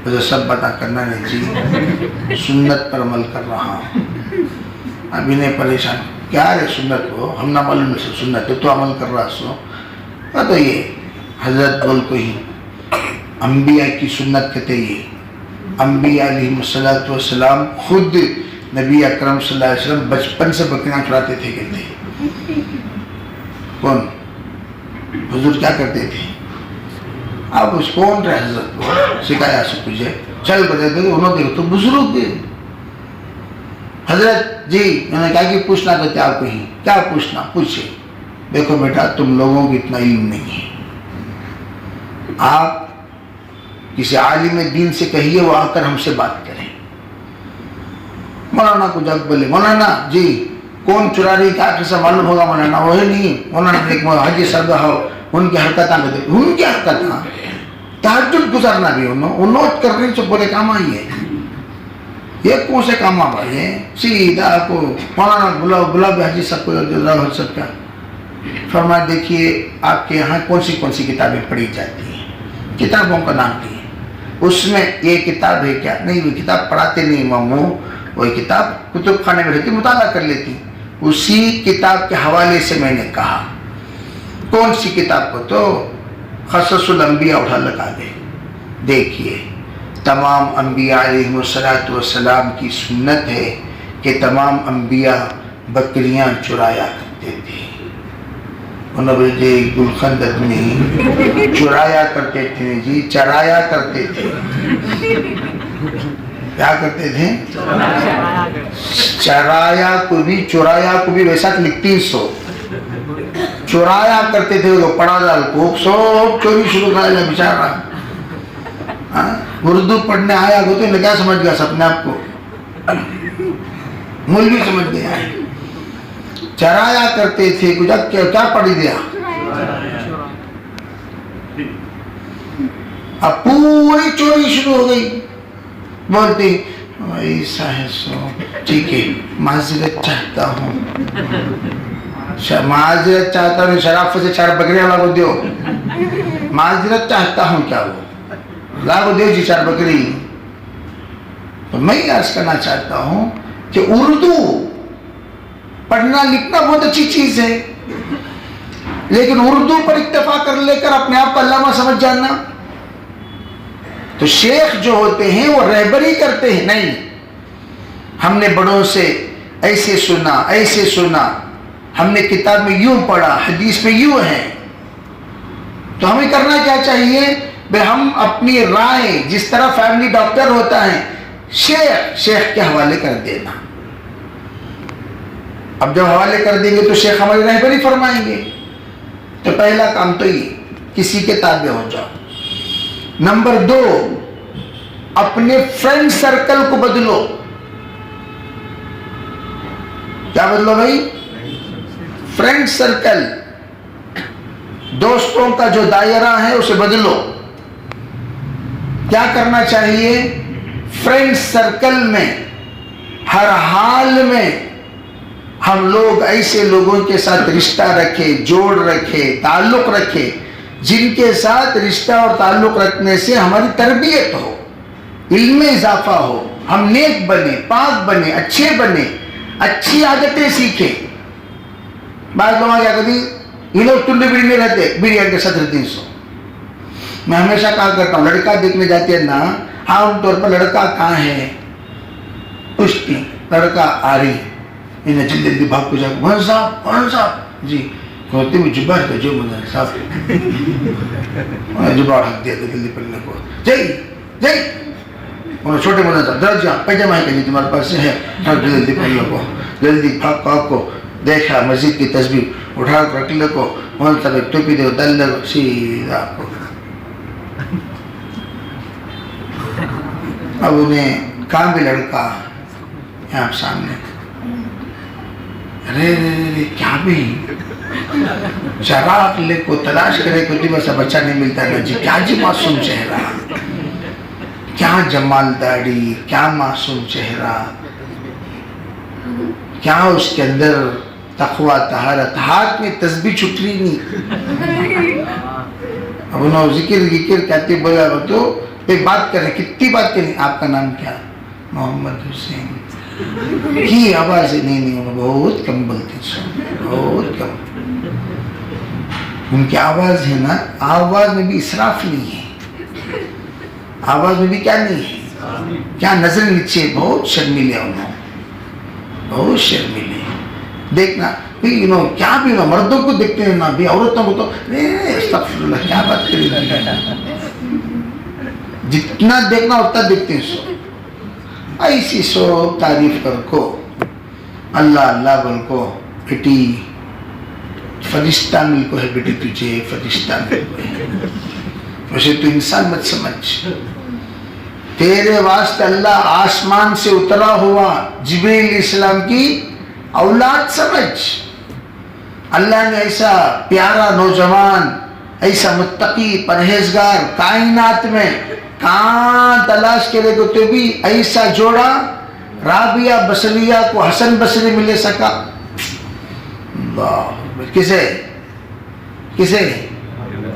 مجھے سب بتا کرنا نہیں جی. سنت پر عمل کر رہا ہوں. اب انہیں پریشان کیا رہے سنت کو ہم نہ معلوم سے سنت ہے تو عمل کر رہا سو. تو یہ حضرت بول کو ہی انبیاء کی سنت کہتے. یہ انبیاء علیہ السلام خود نبی اکرم صلی اللہ علیہ وسلم بچپن سے بکریاں چراتے تھے. کہتے کون حضور کیا کرتے تھے؟ آپ اس کون رہے حضرت کو سکھایا سو تجھے چل بتے تھے. انہوں نے تو بزرگ تھے. حضرت جی میں نے کہا کہ پوچھنا کہتے آپ کو ہی. کیا پوچھنا؟ پوچھے. دیکھو بیٹا تم لوگوں کو اتنا علم نہیں ہے. آپ کسی عالم دین سے کہیے وہ آ کر ہم سے بات کریں. مولانا کو جب بولے مولانا جی کون چرا رہی کیا قصہ معلوم ہوگا؟ مولانا وہی نہیں. مولانا ایک حاجی سرگاہ ہو ان کی حرکتیں کہتے ان کی حرکتیں تہجد گزارنا بھی انہوں کر رہی سے بولے کام آئی ہے. یہ کون سے کام آ رہے ہیں؟ سیدھا آپ کو مولانا گلاب حاجی صاحب کو سب کا فرمایا دیکھیے آپ کے یہاں کون سی کتابیں پڑھی جاتی ہیں، کتابوں کا نام دیے، اس میں یہ کتاب ہے کیا؟ نہیں وہ کتاب پڑھاتے نہیں ماموں، وہ کتاب کتب خانے میں رہتی، مطالعہ کر لیتی۔ اسی کتاب کے حوالے سے میں نے کہا کون سی کتاب کو؟ تو قصص الانبیاء اٹھا لگا دے، دیکھیے تمام انبیاء علیہ السلام کی سنت ہے کہ تمام انبیاء بکریاں چرایا کرتے تھے، گلخندق میں چرایا کرتے تھے جی، چرایا کرتے تھے، کیا کرتے تھے؟ چرایا کو بھی چرایا کو بھی ویسا لکھتی سو چرایا کرتے تھے، وہ پڑھا جا کو سب چوری شروع کر دیا بیچارہ۔ اردو پڑھنے آیا کو تو کیا سمجھ گیا اپنے آپ کو؟ مولوی سمجھ گیا۔ چرایا کرتے تھے، کیا پڑھی دیا؟ اب پوری چوری شروع ہو گئی، بولتے ایسا ہے سو ٹھیک ہے معذرت چاہتا ہوں، معذرت چاہتا ہوں، شرافت سے 4 بکریاں لاگو دیو، معذرت چاہتا ہوں کیا وہ لاگو دیو جی 4 بکری۔ تو میں یہ عرض کرنا چاہتا ہوں کہ اردو پڑھنا لکھنا بہت اچھی چیز ہے، لیکن اردو پر اکتفا کر لے کر اپنے آپ کو علامہ سمجھ جانا، تو شیخ جو ہوتے ہیں وہ رہبری کرتے ہیں، نہیں ہم نے بڑوں سے ایسے سنا، ہم نے کتاب میں یوں پڑھا، حدیث میں یوں ہے، تو ہمیں کرنا کیا چاہیے؟ بھئی ہم اپنی رائے، جس طرح فیملی ڈاکٹر ہوتا ہے، شیخ کے حوالے کر دینا۔ اب جب حوالے کر دیں گے تو شیخ ہماری رہبری فرمائیں گے، تو پہلا کام تو یہ کسی کے تابع ہو جاؤ۔ نمبر 2 اپنے فرینڈ سرکل کو بدلو۔ کیا بدلو بھائی؟ فرینڈ سرکل، دوستوں کا جو دائرہ ہے اسے بدلو۔ کیا کرنا چاہیے؟ فرینڈ سرکل میں ہر حال میں ہم لوگ ایسے لوگوں کے ساتھ رشتہ رکھے، جوڑ رکھے، تعلق رکھے جن کے ساتھ رشتہ اور تعلق رکھنے سے ہماری تربیت ہو، علم میں اضافہ ہو، ہم نیک بنے، پاک بنے، اچھے بنے، اچھی عادتیں سیکھیں۔ بعض لوگ کیا کہتے ہیں یہ لوگ ٹنڈے بیڑی میں رہتے، بیڑیاں کے ساتھ رہتے ہیں۔ سو میں ہمیشہ کہا کرتا ہوں لڑکا دیکھنے جاتے ہیں نا، عام طور پر لڑکا کہاں ہے؟ پشتی لڑکا آ رہی، انہیں جلدی بھاگ کو جا کے مولانا صاحب جی کہتے ہیں جبا ہے جو مولانا صاحب جبا ڈھک دیا تھا جلدی پڑھنے کو، جی چھوٹے مولانا صاحب ذرا جہاں پیجامہ ہے کہ تمہارے پاس سے ہے، جلدی پڑھنے کو، جلدی بھاگ کو دیکھا مسجد کی تصویر اٹھا کر رکھ لے کو، مولانا صاحب ایک ٹوپی دے ڈال لے کو، سیدھا آپ کو۔ اب انہیں کہاں بھی لڑکا یہاں سامنے، ارے کیا بھی چراغ لے کو تلاش کرے کو بس بچہ نہیں ملتا ہے جی، کیا جی معصوم چہرہ، کیا جمال داڑھی، کیا معصوم چہرہ، کیا اس کے اندر تقوی طہارت، ہاتھ میں تسبیح چھٹ رہی نہیں۔ اب انہوں ذکر کہتے بولا تو ایک بات کریں، کتنی بات کریں، آپ کا نام کیا؟ محمد حسین کی آواز نہیں بہت کم بولتے ہیں، بہت کم۔ ان کی آواز ہے نا، آواز میں بھی اسراف نہیں ہے، آواز میں بھی کیا نہیں ہے، کیا نظر نیچے، بہت شرمیلے انہوں، بہت شرمیلے۔ دیکھنا کیا بھی مردوں کو دیکھتے ہیں نا بھی، عورتوں کو تو استغفر اللہ کیا بات کریں، جتنا دیکھنا اتنا دیکھتے ہیں۔ سو ایسی سو تعریف کر کو، اللہ اللہ بول کو، بیٹی فرشتہ مل کو ہے، بیٹی تجھے فرشتہ مل کو ہے، ویسے تو انسان مت سمجھ، تیرے واسطے اللہ آسمان سے اترا ہوا جبریل علیہ السلام کی اولاد سمجھ۔ اللہ نے ایسا پیارا نوجوان، ایسا متقی پرہیزگار کائنات میں کہاں تلاش کرے گا تو بھی ایسا جوڑا رابعہ بصریہ کو حسن بصری مل سکا؟ اللہ، کسے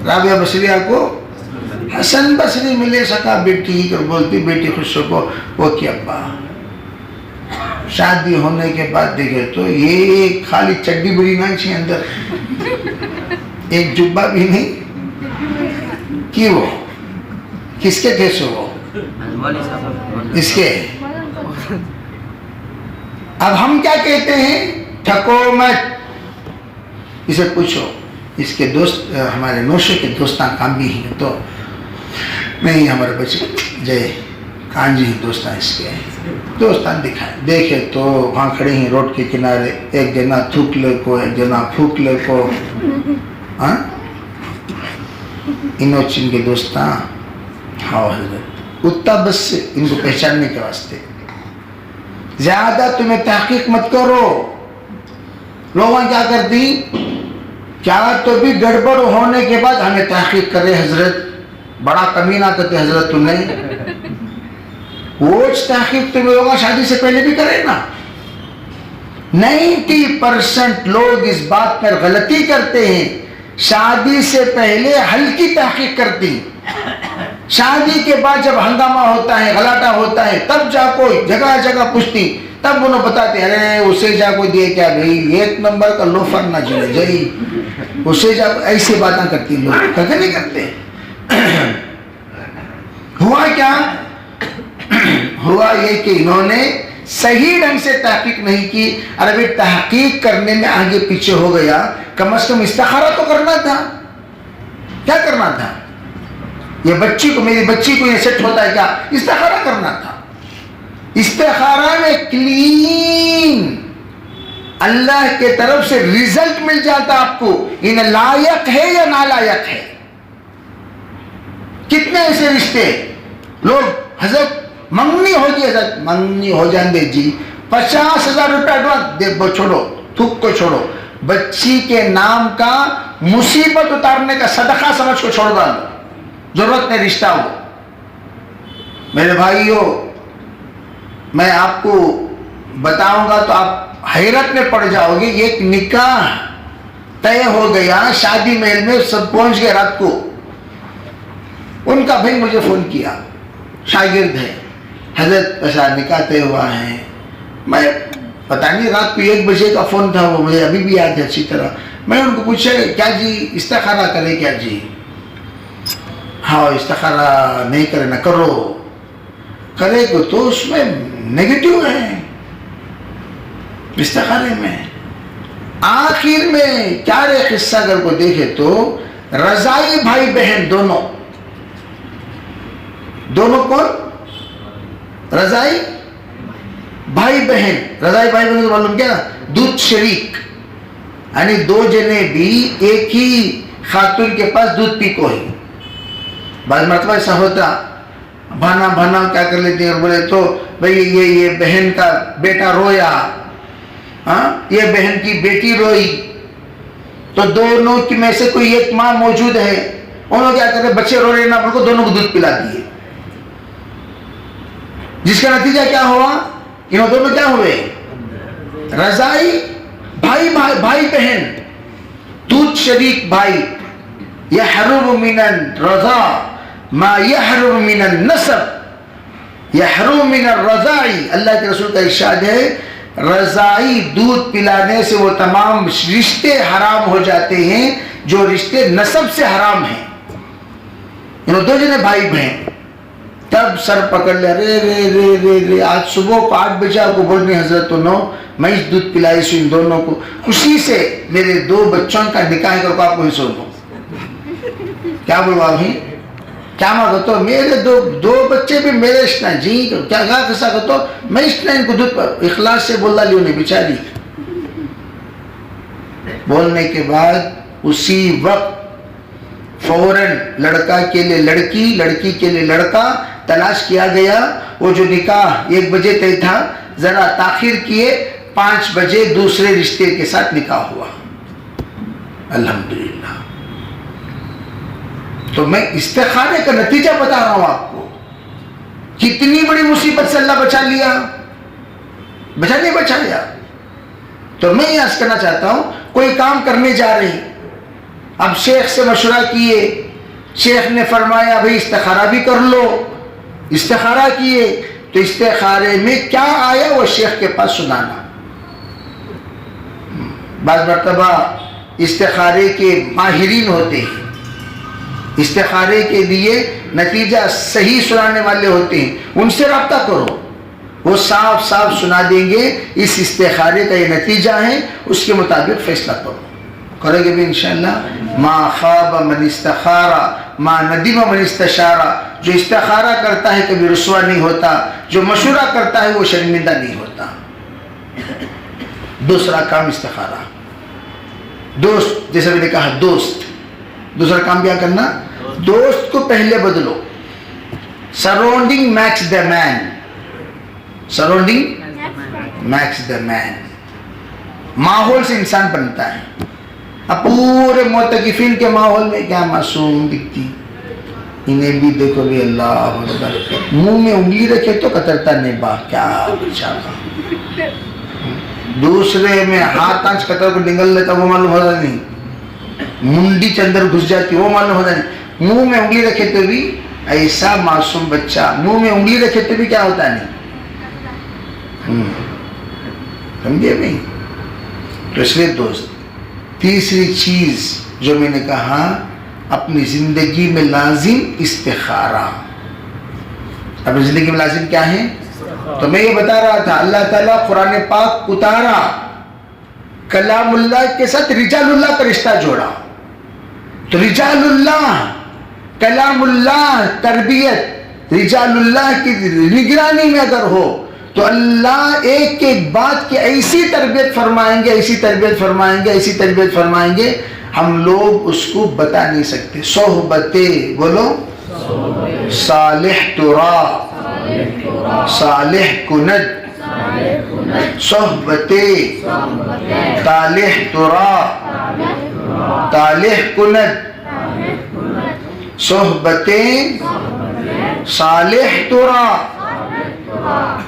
رابعہ بصریہ کو حسن بصری ملے سکا؟ بیٹی کر بولتی بیٹی خوش کو وہ کیا ابا شادی ہونے کے بعد دیکھے تو یہ خالی چڈی بری نہ چاہیے اندر، ایک جبہ بھی نہیں کی وہ کس کے تھے سو وہ اس کے؟ اب ہم کیا کہتے ہیں؟ ٹھکو مت، اسے پوچھو اس کے دوست ہمارے نوشے کے دوستان کام بھی ہیں تو نہیں ہمارے بچے جے کان جی دوستان اس کے دوستان دکھائے دیکھے تو وہاں کھڑے ہیں روڈ کے کنارے، ایک جنا تھوک لے کو ایک جنا پھوک لے کو، ہاں انہوں چن کے دوستان ہاں حضرت اتنا بس سے ان کو پہچاننے کے واسطے زیادہ تمہیں تحقیق مت کرو۔ لوگوں کیا کرتی کیا تو بھی گڑبڑ ہونے کے بعد ہمیں تحقیق کرے حضرت، بڑا کمینہ کرتے حضرت تم نے، وہ تحقیق تم لوگوں شادی سے پہلے بھی کرے نا۔ 90% لوگ اس بات پر غلطی کرتے ہیں، شادی سے پہلے ہلکی تحقیق کرتی، شادی کے بعد جب ہنگامہ ہوتا ہے غلاٹہ ہوتا ہے تب جا کوئی جگہ جگہ پوچھتی، تب انہوں بتاتے ارے اسے جا کو دیے کیا بھئی 1 نمبر کا لوفر نہ جلے جائی، اسے جا ایسی باتیں کرتی لوگ کہتے نہیں کرتے۔ ہوا کیا؟ ہوا یہ کہ انہوں نے صحیح ڈھنگ سے تحقیق نہیں کی، عربی تحقیق کرنے میں آگے پیچھے ہو گیا، کم از کم استخارہ تو کرنا تھا۔ کیا کرنا تھا؟ یہ بچی کو میری بچی کو یہ سیٹ ہوتا ہے کیا؟ استخارہ کرنا تھا۔ استخارہ میں کلین اللہ کے طرف سے ریزلٹ مل جاتا آپ کو، انہیں لائق ہے یا نالائق ہے۔ کتنے ایسے رشتے لوگ حضرت منگنی ہو جی، حضرت منگنی ہو جان دے جی 50,000 روپے ایڈوانس دے، وہ چھوڑو تھوک کو چھوڑو، بچی کے نام کا مصیبت اتارنے کا صدقہ سمجھ کو چھوڑ ڈالو، ضرورت نہیں رشتہ ہو۔ میرے بھائیو میں آپ کو بتاؤں گا تو آپ حیرت میں پڑ جاؤ گے، ایک نکاح طے ہو گیا، شادی محل میں سب پہنچ گئے، رات کو ان کا بھائی مجھے فون کیا، شاگرد ہے حضرت ایسا نکاح طے ہوا ہے، میں پتہ نہیں رات کو 1 بجے کا فون تھا، وہ مجھے ابھی بھی یاد ہے اچھی طرح۔ میں ان کو پوچھا کیا جی استخارہ کرے کیا جی؟ ہاں استخارہ نہیں کرے نہ کرو، کرے گو تو اس میں نیگیٹو ہے استخارے میں۔ آخر میں کیا رے قصہ اگر کو دیکھے تو رضائی بھائی بہن دونوں کون؟ رضائی بھائی بہن، رضائی بھائی بہن معلوم کیا؟ دودھ شریک، یعنی 2 جنے بھی ایک ہی خاتون کے پاس دودھ پی کو ہی۔ بعض مرتبہ ایسا ہوتا بھانا کیا کر لیتے ہیں، بولے تو بھئی یہ بہن کا بیٹا رویا، یہ بہن کی بیٹی روئی، تو دونوں کی میں سے کوئی ایک ماں موجود ہے، انہوں کیا کرتے بچے رو رہے نہ بول کو دونوں کو دودھ پلا دیے، جس کا نتیجہ کیا ہوا؟ انہوں دونوں کیا ہوئے؟ رضائی بھائی بہن، دودھ شریک بھائی۔ یحرم من الرضاع ما یحرم من النسب یحرم من الرضاعی، اللہ کے رسول کا ارشاد ہے رضائی دودھ پلانے سے وہ تمام رشتے حرام ہو جاتے ہیں جو رشتے نسب سے حرام ہیں۔ انہوں 2 جنے بھائی بہن، تب سر پکڑ لے، رے آج صبح کو 8 بجے آپ کو بولنے حضرت تو 9 میں اس دودھ پلائی سو ان دونوں کو، خوشی سے میرے 2 بچوں کا نکاح کر کو آپ کو ہی سو دو۔ کیا بولو آپ ہی کیا مانگو تو میرے 2 بچے بھی میرے اشنا جی کیا کسا کرتا میں اشنا ان کو دودھ پر اخلاص سے بولا لیوں نے بیچاری۔ بولنے کے بعد اسی وقت فوراً لڑکا کے لیے لڑکی، لڑکی کے لیے لڑکا تلاش کیا گیا۔ وہ جو نکاح 1 بجے طے تھا ذرا تاخیر کیے، 5 بجے دوسرے رشتے کے ساتھ نکاح ہوا، الحمدللہ۔ تو میں استخارے کا نتیجہ بتا رہا ہوں آپ کو، کتنی بڑی مصیبت سے اللہ بچا لیا۔ بچا نہیں بچایا؟ تو میں یہ عرض کرنا چاہتا ہوں، کوئی کام کرنے جا رہے ہیں، اب شیخ سے مشورہ کیے، شیخ نے فرمایا بھئی استخارہ بھی کر لو، استخارہ کیے، تو استخارے میں کیا آیا وہ شیخ کے پاس سنانا۔ بعض مرتبہ استخارے کے ماہرین ہوتے ہیں، استخارے کے لیے نتیجہ صحیح سنانے والے ہوتے ہیں، ان سے رابطہ کرو، وہ صاف صاف سنا دیں گے اس استخارے کا یہ نتیجہ ہے، اس کے مطابق فیصلہ کرو۔ کرو گے بھی انشاءاللہ؟ ما خاب من استخارہ ما ندم من استشارہ، جو استخارہ کرتا ہے کبھی رسوا نہیں ہوتا، جو مشورہ کرتا ہے وہ شرمندہ نہیں ہوتا۔ دوسرا کام استخارہ، دوست، جیسے میں نے کہا دوست، دوسرا کام کیا کرنا؟ دوست کو پہلے بدلو۔ Surrounding makes the man, surrounding makes the man, ماحول سے انسان بنتا ہے۔ اب پورے معتکفین کے ماحول میں کیا معصوم دکھتی، انہیں بھی دیکھو بھی اللہ اکبر، منہ میں انگلی رکھے تو قطرتا نہیں با، کیا بچارہ، دوسرے میں ہاتھ آنچ قطر کو نگل لیتا وہ معلوم ہوتا نہیں، منڈی چندر گھس جاتی وہ معلوم ہوتا نہیں، منہ میں انگلی رکھے تو بھی ایسا معصوم بچہ منہ میں انگلی رکھے تو بھی کیا ہوتا نہیں، سمجھے بھائی؟ تو اس لیے دوست، تیسری چیز جو میں نے کہا اپنی زندگی میں لازم استخارہ۔ اپنی زندگی میں لازم کیا ہے؟ تو میں یہ بتا رہا تھا اللہ تعالیٰ قرآن پاک اتارا، کلام اللہ کے ساتھ رجال اللہ کا رشتہ جوڑا، تو رجال اللہ، کلام اللہ، تربیت رجال اللہ کی نگرانی میں اگر ہو تو اللہ ایک ایک بات کی ایسی تربیت فرمائیں گے، ایسی تربیت فرمائیں گے، ایسی تربیت فرمائیں گے، ہم لوگ اس کو بتا نہیں سکتے۔ صحبتیں بولو، صالح ترا، صالح کند، صحبتیں طالح ترا، طالح کند، صحبتیں صالح ترا،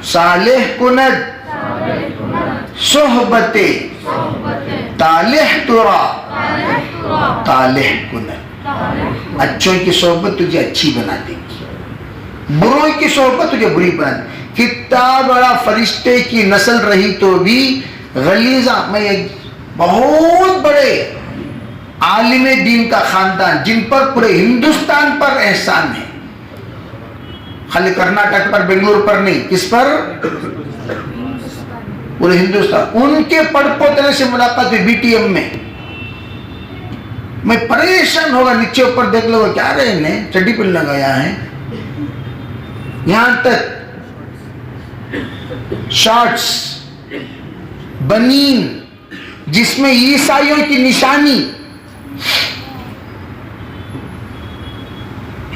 صالح کند، صحبت طالح ترا، طالح کند۔ اچھوں کی صحبت تجھے اچھی بنا دے گی، بروں کی صحبت تجھے بری بنا دے گی۔ کتنا بڑا فرشتے کی نسل رہی تو بھی غلیظہ، میں ایک بہت بڑے عالم دین کا خاندان جن پر پورے ہندوستان پر احسان ہے، خالی کرناٹک پر، بنگلور پر نہیں، کس پر؟ پورے ہندوستان۔ ان کے پڑ پوترے سے ملاقات ہوئی بی ٹی ایم میں پریشان ہوگا، نیچے اوپر دیکھ لو کیا رہے انہیں چڈی پہن لگایا ہے، یہاں تک شارٹس بنین جس میں عیسائیوں کی نشانی،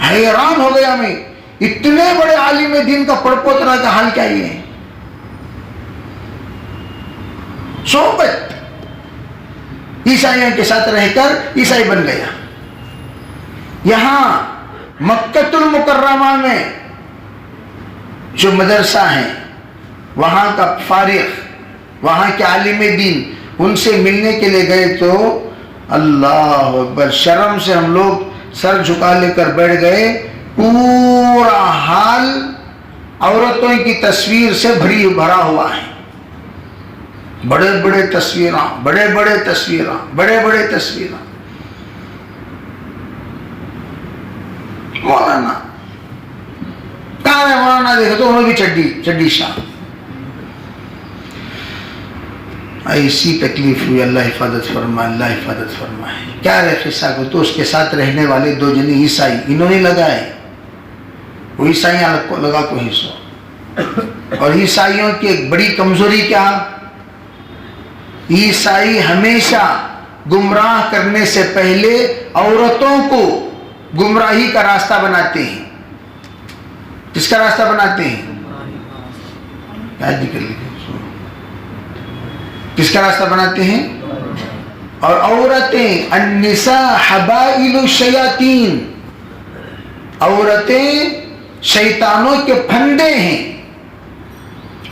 حیران ہو گیا میں، اتنے بڑے عالم دین کا پڑپوترا کا حال کیا یہ ہے؟ صحبت، عیسائیوں کے ساتھ رہ کر عیسائی بن گیا۔ یہاں مکۃ المکرمہ میں جو مدرسہ ہیں، وہاں کا فارغ، وہاں کے عالم دین، ان سے ملنے کے لیے گئے تو اللہ اکبر، شرم سے ہم لوگ سر جھکا لے کر بیٹھ گئے، پورا حال عورتوں کی تصویر سے بھرا ہوا ہے، بڑے بڑے تصویراں، بڑے بڑے تصویراں، بڑے بڑے تصویراں۔ مولانا کہاں ہے مولانا؟ دیکھو تو انہوں بھی چڈی شاہ۔ ایسی تکلیف ہوئی، اللہ حفاظت فرمائے، اللہ حفاظت فرمائے۔ کیا رہے قصہ کو؟ تو اس کے ساتھ رہنے والے دو جنے عیسائی، انہوں نے لگائے، وہ عیسائیاں لگا کو حصہ۔ اور عیسائیوں کی ایک بڑی کمزوری کیا؟ عیسائی ہمیشہ گمراہ کرنے سے پہلے عورتوں کو گمراہی کا راستہ بناتے ہیں۔ کس کا راستہ بناتے ہیں؟ کس کا راستہ بناتے ہیں؟ اور عورتیں، النساء حبائل الشیاطین، عورتیں شیطانوں کے پھندے ہیں،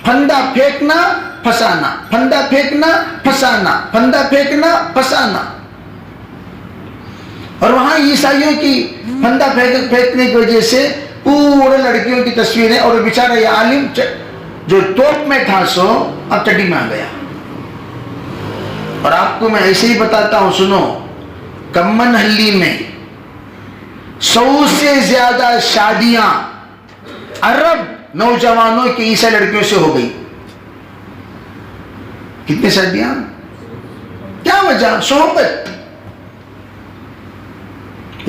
پھندا پھینکنا پھنسانا، پھندا پھینکنا پھنسانا، پھندا پھینکنا پھنسانا. اور وہاں عیسائیوں کی پھندا پھینکنے کی وجہ سے پورے لڑکیوں کی تصویریں، اور بیچارہ یہ عالم جو توپ میں تھا سو اب چڈی میں آ گیا. اور آپ کو میں ایسے ہی بتاتا ہوں، سنو، کمن ہلی میں 100 سے زیادہ شادیاں عرب نوجوانوں کی عیسائی لڑکیوں سے ہو گئی. کتنی شادیاں؟ کیا وجہ؟ صحبت.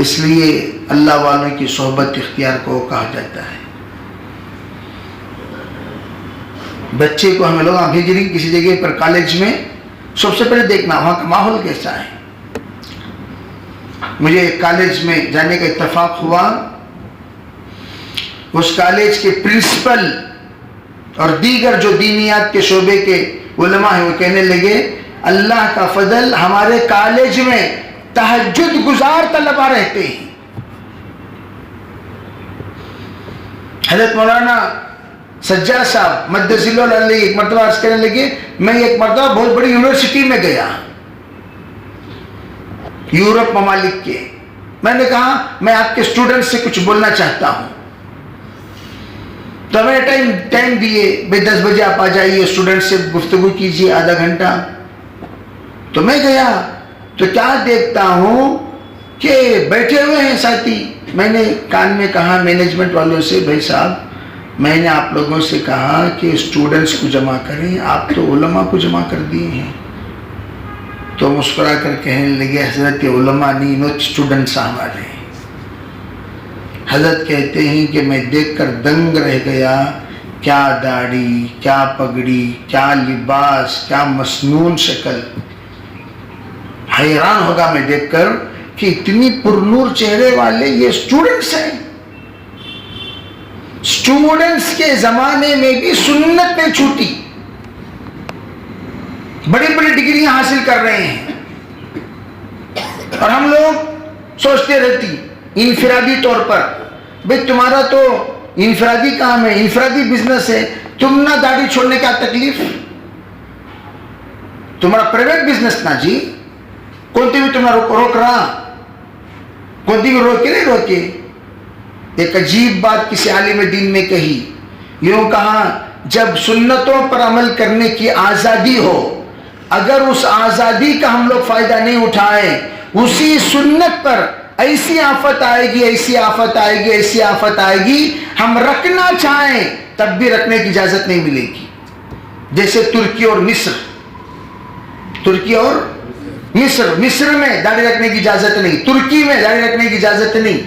اس لیے اللہ والوں کی صحبت اختیار کو کہا جاتا ہے. بچے کو ہمیں لوگ بھیج رہی کسی جگہ پر کالج میں، سب سے پہلے دیکھنا وہاں کا ماحول کیسا ہے. مجھے کالج میں جانے کا اتفاق ہوا، اس کالج کے پرنسپل اور دیگر جو دینیات کے شعبے کے علماء ہیں وہ کہنے لگے اللہ کا فضل، ہمارے کالج میں تہجد گزار طلباء رہتے ہیں. حضرت مولانا سجاد صاحب مدث اللہ علیہ ایک مرتبہ عرض کرنے لگے، میں ایک مرتبہ بہت بڑی یونیورسٹی میں گیا یورپ ممالک کے. میں نے کہا میں آپ کے اسٹوڈنٹ سے کچھ بولنا چاہتا ہوں. تو میں نے ٹائم دیے، بھائی 10 بجے آپ آ جائیے، اسٹوڈنٹ سے گفتگو کیجیے آدھا گھنٹہ. تو میں گیا تو کیا دیکھتا ہوں کہ بیٹھے ہوئے ہیں ساتھی. میں نے کان میں کہا مینجمنٹ والوں سے، بھائی صاحب میں نے آپ لوگوں سے کہا کہ اسٹوڈنٹس کو جمع کریں، آپ تو علماء کو جمع کر دیے ہیں. تو مسکرا کر کہنے لگے حضرت علماء نہیں، نو اسٹوڈنٹس ہمارے. حضرت کہتے ہیں کہ میں دیکھ کر دنگ رہ گیا، کیا داڑھی، کیا پگڑی، کیا لباس، کیا مسنون شکل. حیران ہوگا میں دیکھ کر کہ اتنی پرنور چہرے والے یہ اسٹوڈنٹس ہیں. اسٹوڈنٹس کے زمانے میں بھی سنت نے چھوٹی، بڑی بڑی ڈگریاں حاصل کر رہے ہیں. اور ہم لوگ سوچتے رہتی انفرادی طور پر، بھئی تمہارا تو انفرادی کام ہے، انفرادی بزنس ہے، تم نہ داڑھی چھوڑنے کا تکلیف، تمہارا پرائیویٹ بزنس نہ جی. کونتی بھی تمہیں روک رہا، کونتی بھی روکے نہیں روکے. ایک عجیب بات کسی عالم دین نے کہی، یوں کہا جب سنتوں پر عمل کرنے کی آزادی ہو، اگر اس آزادی کا ہم لوگ فائدہ نہیں اٹھائیں، اسی سنت پر ایسی آفت آئے گی، ایسی آفت آئے گی، ایسی آفت آئے گی، ہم رکھنا چاہیں تب بھی رکھنے کی اجازت نہیں ملے گی. جیسے ترکی اور مصر، ترکی اور مصر میں داڑھی رکھنے کی اجازت نہیں، ترکی میں داڑھی رکھنے کی اجازت نہیں.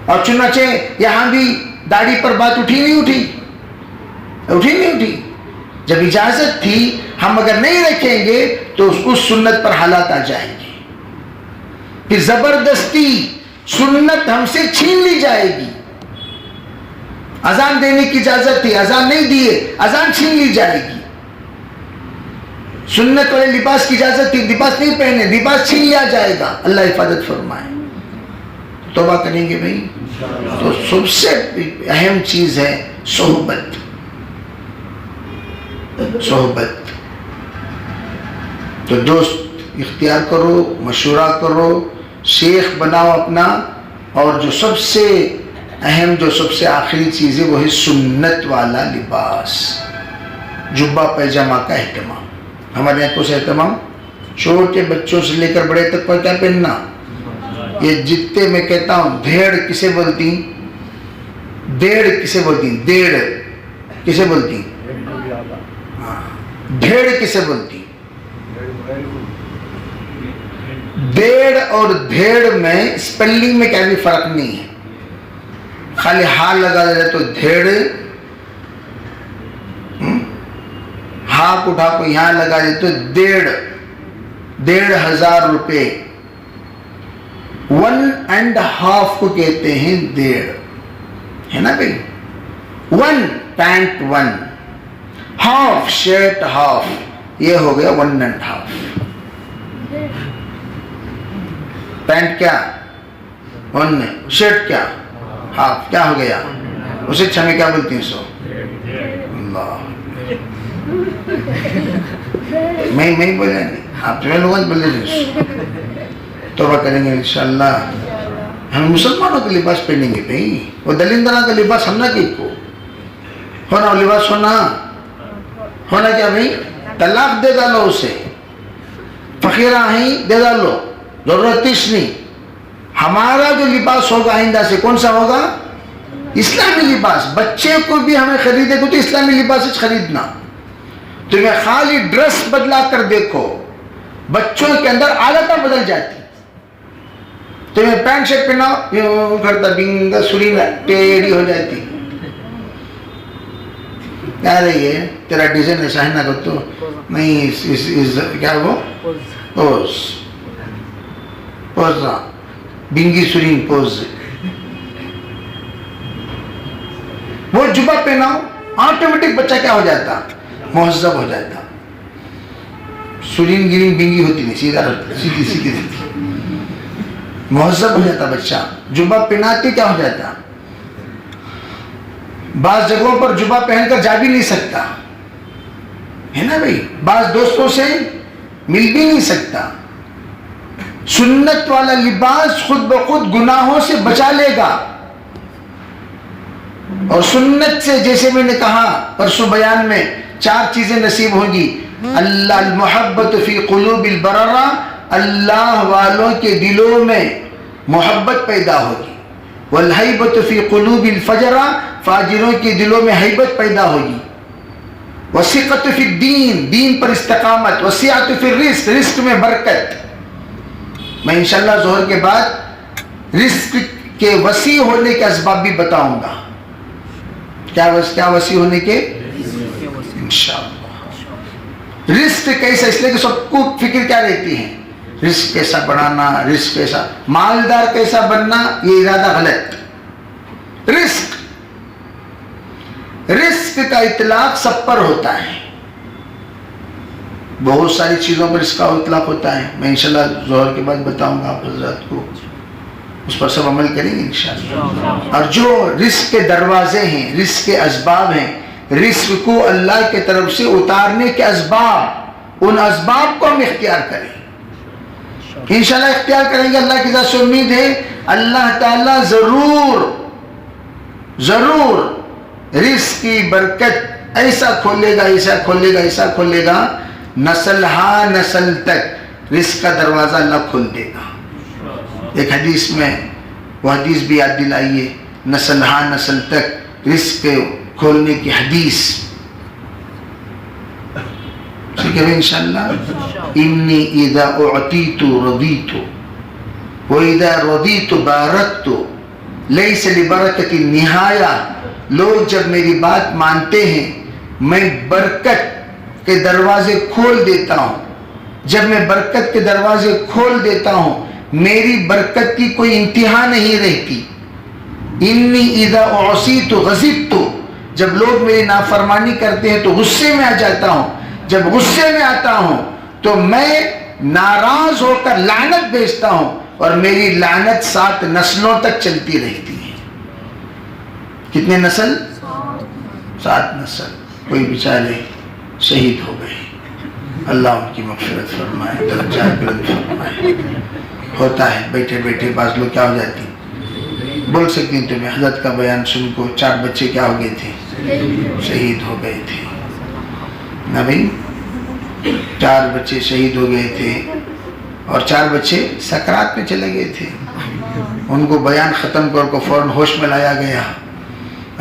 اور چنانچہ یہاں بھی داڑھی پر بات اٹھی نہیں اٹھی. جب اجازت تھی، ہم اگر نہیں رکھیں گے تو اس سنت پر حالات آ جائیں گے، پھر زبردستی سنت ہم سے چھین لی جائے گی. اذان دینے کی اجازت تھی، اذان نہیں دیے، اذان چھین لی جائے گی. سنت والے لباس کی اجازت تھی، لباس نہیں پہنے، لباس چھین لیا جائے گا. اللہ حفاظت فرمائے. توبہ کریں گے بھائی. تو سب سے اہم چیز ہے صحبت. تو دوست اختیار کرو، مشورہ کرو، شیخ بناؤ اپنا. اور جو سب سے اہم، جو سب سے آخری چیز ہے وہ ہے سنت والا لباس، جبہ پیجامہ کا اہتمام. ہمارے یہاں کچھ اہتمام چھوٹے بچوں سے لے کر بڑے تک پر کیا پہننا. یہ جتنے میں کہتا ہوں دھیڑ کسے بولتی، دھیڑ کسے بولتی، دھیڑ کسے بولتی، دھیڑ کسے بولتی. دھیڑ اور دھیڑ میں اسپیلنگ میں کیا بھی فرق نہیں ہے. خالی ہاں لگا دے تو دھیڑ، ہاں اٹھا کو یہاں لگا دے تو ڈیڑھ. 1,500 روپے 1.5 کو کہتے ہیں ڈیڑھ، ہے نا بھائی. 1 پینٹ 1، ہاف شرٹ ہاف، یہ ہو گیا 1.5. پینٹ کیا 1 میں، شرٹ کیا ہاف، کیا ہو گیا. اسے چھمے کیا بولتی ہیں سو میں بولے نہیں, آپ جو لوگ بولے نہیں. توبہ کریں گے انشاءاللہ. ہم مسلمانوں کا لباس پہنیں گے بھائی, وہ دلندرہ کا لباس ہم نہ کی کو ہونا, لباس ہونا کیا بھائی, طلاق دے ڈالو اسے, فقیرہ ہیں دے ڈالو, ضرورت اس نہیں. ہمارا جو لباس ہوگا آئندہ سے کون سا ہوگا؟ اسلامی لباس. بچے کو بھی ہمیں خریدے کو تو اسلامی لباس خریدنا. تمہیں خالی ڈریس بدلا کر دیکھو, بچوں کے اندر عادتیں بدل جاتی. تمہیں پینٹ شرٹ پہناؤ, یوں کرتا بنگا سری میں ٹیڑھی ہو جاتی. کیا رہی ہے تیرا ڈیزائن ایسا ہے نا, تو نہیں کیا وہ پوز بنگی سرین پوز. وہ جبہ پہناؤ, آٹومیٹک بچہ کیا ہو جاتا؟ مہذب ہو جاتا. سرین گرین بنگی ہوتی نہیں, سیدھا سیدھی رہتی, مہذب ہو جاتا بچہ. جبہ پہناتے کیا ہو جاتا؟ بعض جگہوں پر جبہ پہن کر جا بھی نہیں سکتا ہے نا بھائی, بعض دوستوں سے مل بھی نہیں سکتا. سنت والا لباس خود بخود گناہوں سے بچا لے گا. اور سنت سے جیسے میں نے کہا پرسوں بیان میں 4 چیزیں نصیب ہوگی. اللہ المحبت فی قلوب البررہ, اللہ والوں کے دلوں میں محبت پیدا ہوگی. والحیبت فی قلوب الفجرہ, فاجروں کے دلوں میں حیبت پیدا ہوگی. وثقت فی الدین, دین پر استقامت. وسعت فی الرزق, رزق میں برکت. میں انشاءاللہ ظہر کے بعد رزق کے وسیع ہونے کے اسباب بھی بتاؤں گا. کیا وسیع ہونے کے؟ انشاءاللہ. رزق کیسا, اس لیے کہ سب کو فکر کیا رہتی ہے, رزق کیسا بڑھانا, رزق کیسا, مالدار کیسا بننا, یہ ارادہ غلط. رزق کا اطلاق سب پر ہوتا ہے, بہت ساری چیزوں پر اس کا اطلاق ہوتا ہے. میں انشاءاللہ ظہر کے بعد بتاؤں گا آپ حضرات کو, اس پر سب عمل کریں گے انشاءاللہ. اور جو رزق کے دروازے ہیں, رزق کے اسباب ہیں, رزق کو اللہ کے طرف سے اتارنے کے اسباب, ان اسباب کو ہم اختیار کریں انشاءاللہ. اختیار کریں گے, اللہ کی ذات سے امید ہے اللہ تعالیٰ ضرور رزق کی برکت ایسا کھولے گا, نسل ہا نسل تک رزق کا دروازہ اللہ کھول دے گا. ایک حدیث میں وہ حدیث بھی یاد دلائیے, نسل ہا نسل تک رزق کھولنے کی حدیث. ٹھیک ہے انشاءاللہ. انی اذا اعطیت رضیت واذا رضیت بارکت لیس لبرکت النہایہ. لوگ جب میری بات مانتے ہیں میں برکت کے دروازے کھول دیتا ہوں. جب میں برکت کے دروازے کھول دیتا ہوں میری برکت کی کوئی انتہا نہیں رہتی. انی اذا اعصیت غضبت, جب لوگ میری نافرمانی کرتے ہیں تو غصے میں آ جاتا ہوں. جب غصے میں آتا ہوں تو میں ناراض ہو کر لعنت بھیجتا ہوں, اور میری لعنت 7 نسلوں تک چلتی رہتی ہے. کتنے نسل؟ 7 نسل. کوئی بیچارے شہید ہو گئے, اللہ ان کی مغفرت فرمائے, درجات بلند فرمائے. ہوتا ہے بیٹھے بیٹھے بعض لوگ کیا ہو جاتی, بول سکتی ہیں تمہیں, حضرت کا بیان سن کو 4 بچے کیا ہو گئے تھے, شہید ہو گئے تھے نا بھائی. 4 بچے شہید ہو گئے تھے, اور 4 بچے سکرات میں چلے گئے تھے. ان کو بیان ختم کر کو فوراً ہوش میں لایا گیا.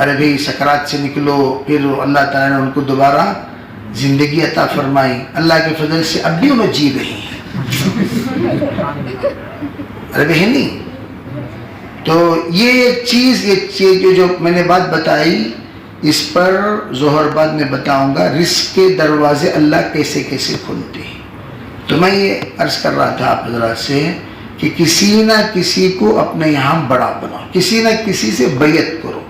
ارے بھئی سکرات سے نکلو. پھر اللہ تعالیٰ نے ان کو دوبارہ زندگی عطا فرمائی. اللہ کے فضل سے اب بھی انہیں جی رہی ہیں. ارے بہنی, تو یہ ایک چیز جو میں نے بات بتائی, اس پر ظہر بعد میں بتاؤں گا رزق کے دروازے اللہ کیسے کیسے کھولتے ہیں. تو میں یہ عرض کر رہا تھا آپ حضرات سے کہ کسی نہ کسی کو اپنے یہاں بڑا بناؤ, کسی نہ کسی سے بیعت کرو.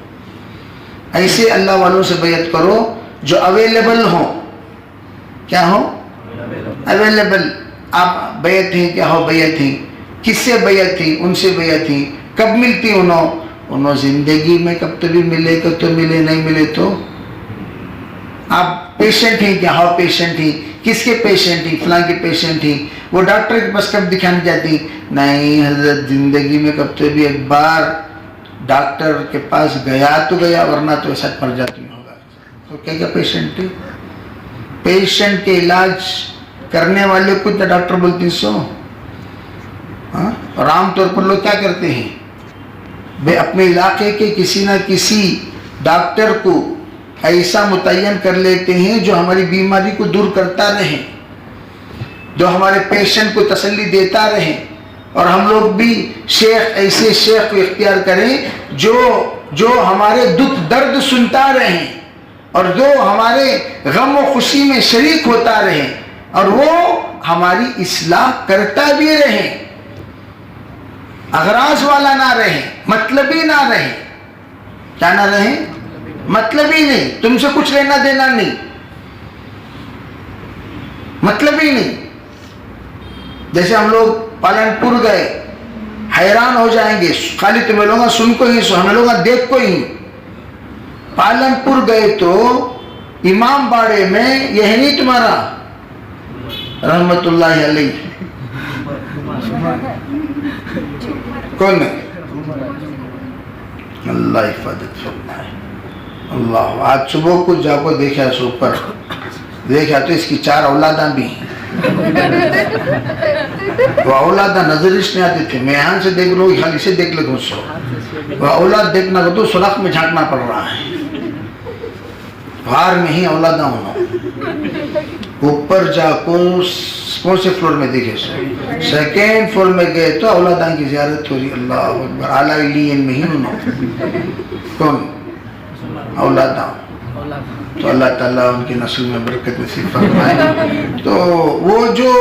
ایسے اللہ والوں سے بیعت کرو جو اویلیبل ہوں. کیا ہو؟ اویلیبل. آپ بیعت ہیں, کیا ہو بیعت ہیں, کس سے بیعت ہیں, ان سے بیعت ہیں. کب ملتی انہوں زندگی میں کب تبھی ملے, کب تو ملے, نہیں ملے تو آپ پیشنٹ ہیں کیا؟ ہاں پیشنٹ ہیں. کس کے پیشنٹ ہیں؟ فلاں کے پیشنٹ ہیں. وہ ڈاکٹر کے پاس کب دکھانے جاتی؟ نہیں حضرت زندگی میں کب تو بھی ایک بار ڈاکٹر کے پاس گیا تو گیا ورنہ تو ایسا مر جاتی ہوگا. تو کیا پیشنٹ ہے؟ پیشنٹ کے علاج کرنے والے کو تو ڈاکٹر بولتے ہیں سو. اور عام طور پر لوگ کیا کرتے ہیں؟ اپنے علاقے کے کسی نہ کسی ڈاکٹر کو ایسا متعین کر لیتے ہیں جو ہماری بیماری کو دور کرتا رہے، جو ہمارے پیشنٹ کو تسلی دیتا رہے. اور ہم لوگ بھی ایسے شیخ کو اختیار کریں جو ہمارے دکھ درد سنتا رہے اور جو ہمارے غم و خوشی میں شریک ہوتا رہے اور وہ ہماری اصلاح کرتا بھی رہے. اغراض والا نہ رہے، مطلبی نہ رہے. کیا نہ رہے؟ مطلبی نہیں. تم سے کچھ لینا دینا نہیں، مطلبی نہیں. جیسے ہم لوگ پالن پور گئے، حیران ہو جائیں گے. خالی تمہیں لوگا سن کو ہی سو، ہمیں لوگا دیکھ کو ہی. پالن پور گئے تو امام باڑے میں یہ نہیں تمہارا رحمت اللہ علیہ کون ہے؟ اللہ حفاظت فرمائے. اللہ آج صبح کو جا کو دیکھا سو اوپر دیکھا تو اس کی 4 اولاداں بھی ہیں. وہ اولاداں نظر اس نہیں آتی تھی. میں یہاں سے دیکھ لوں خالی سے دیکھ لگوں سو. وہ اولاد دیکھنا تو سوراخ میں جھانکنا پڑ رہا ہے. باہر میں ہی اولاداں ہونا. اوپر جا کو کون سے فلور میں دیکھے سو؟ 2nd فلور میں گئے تو اولاداں کی زیارت ہو رہی. اللہ اکبر. اعلیٰ علیین میں ہی ہونا. کون؟ اولاداں. تو اللہ تعالیٰ ان کی نسل میں برکت نصیب فرمائے. تو وہ جو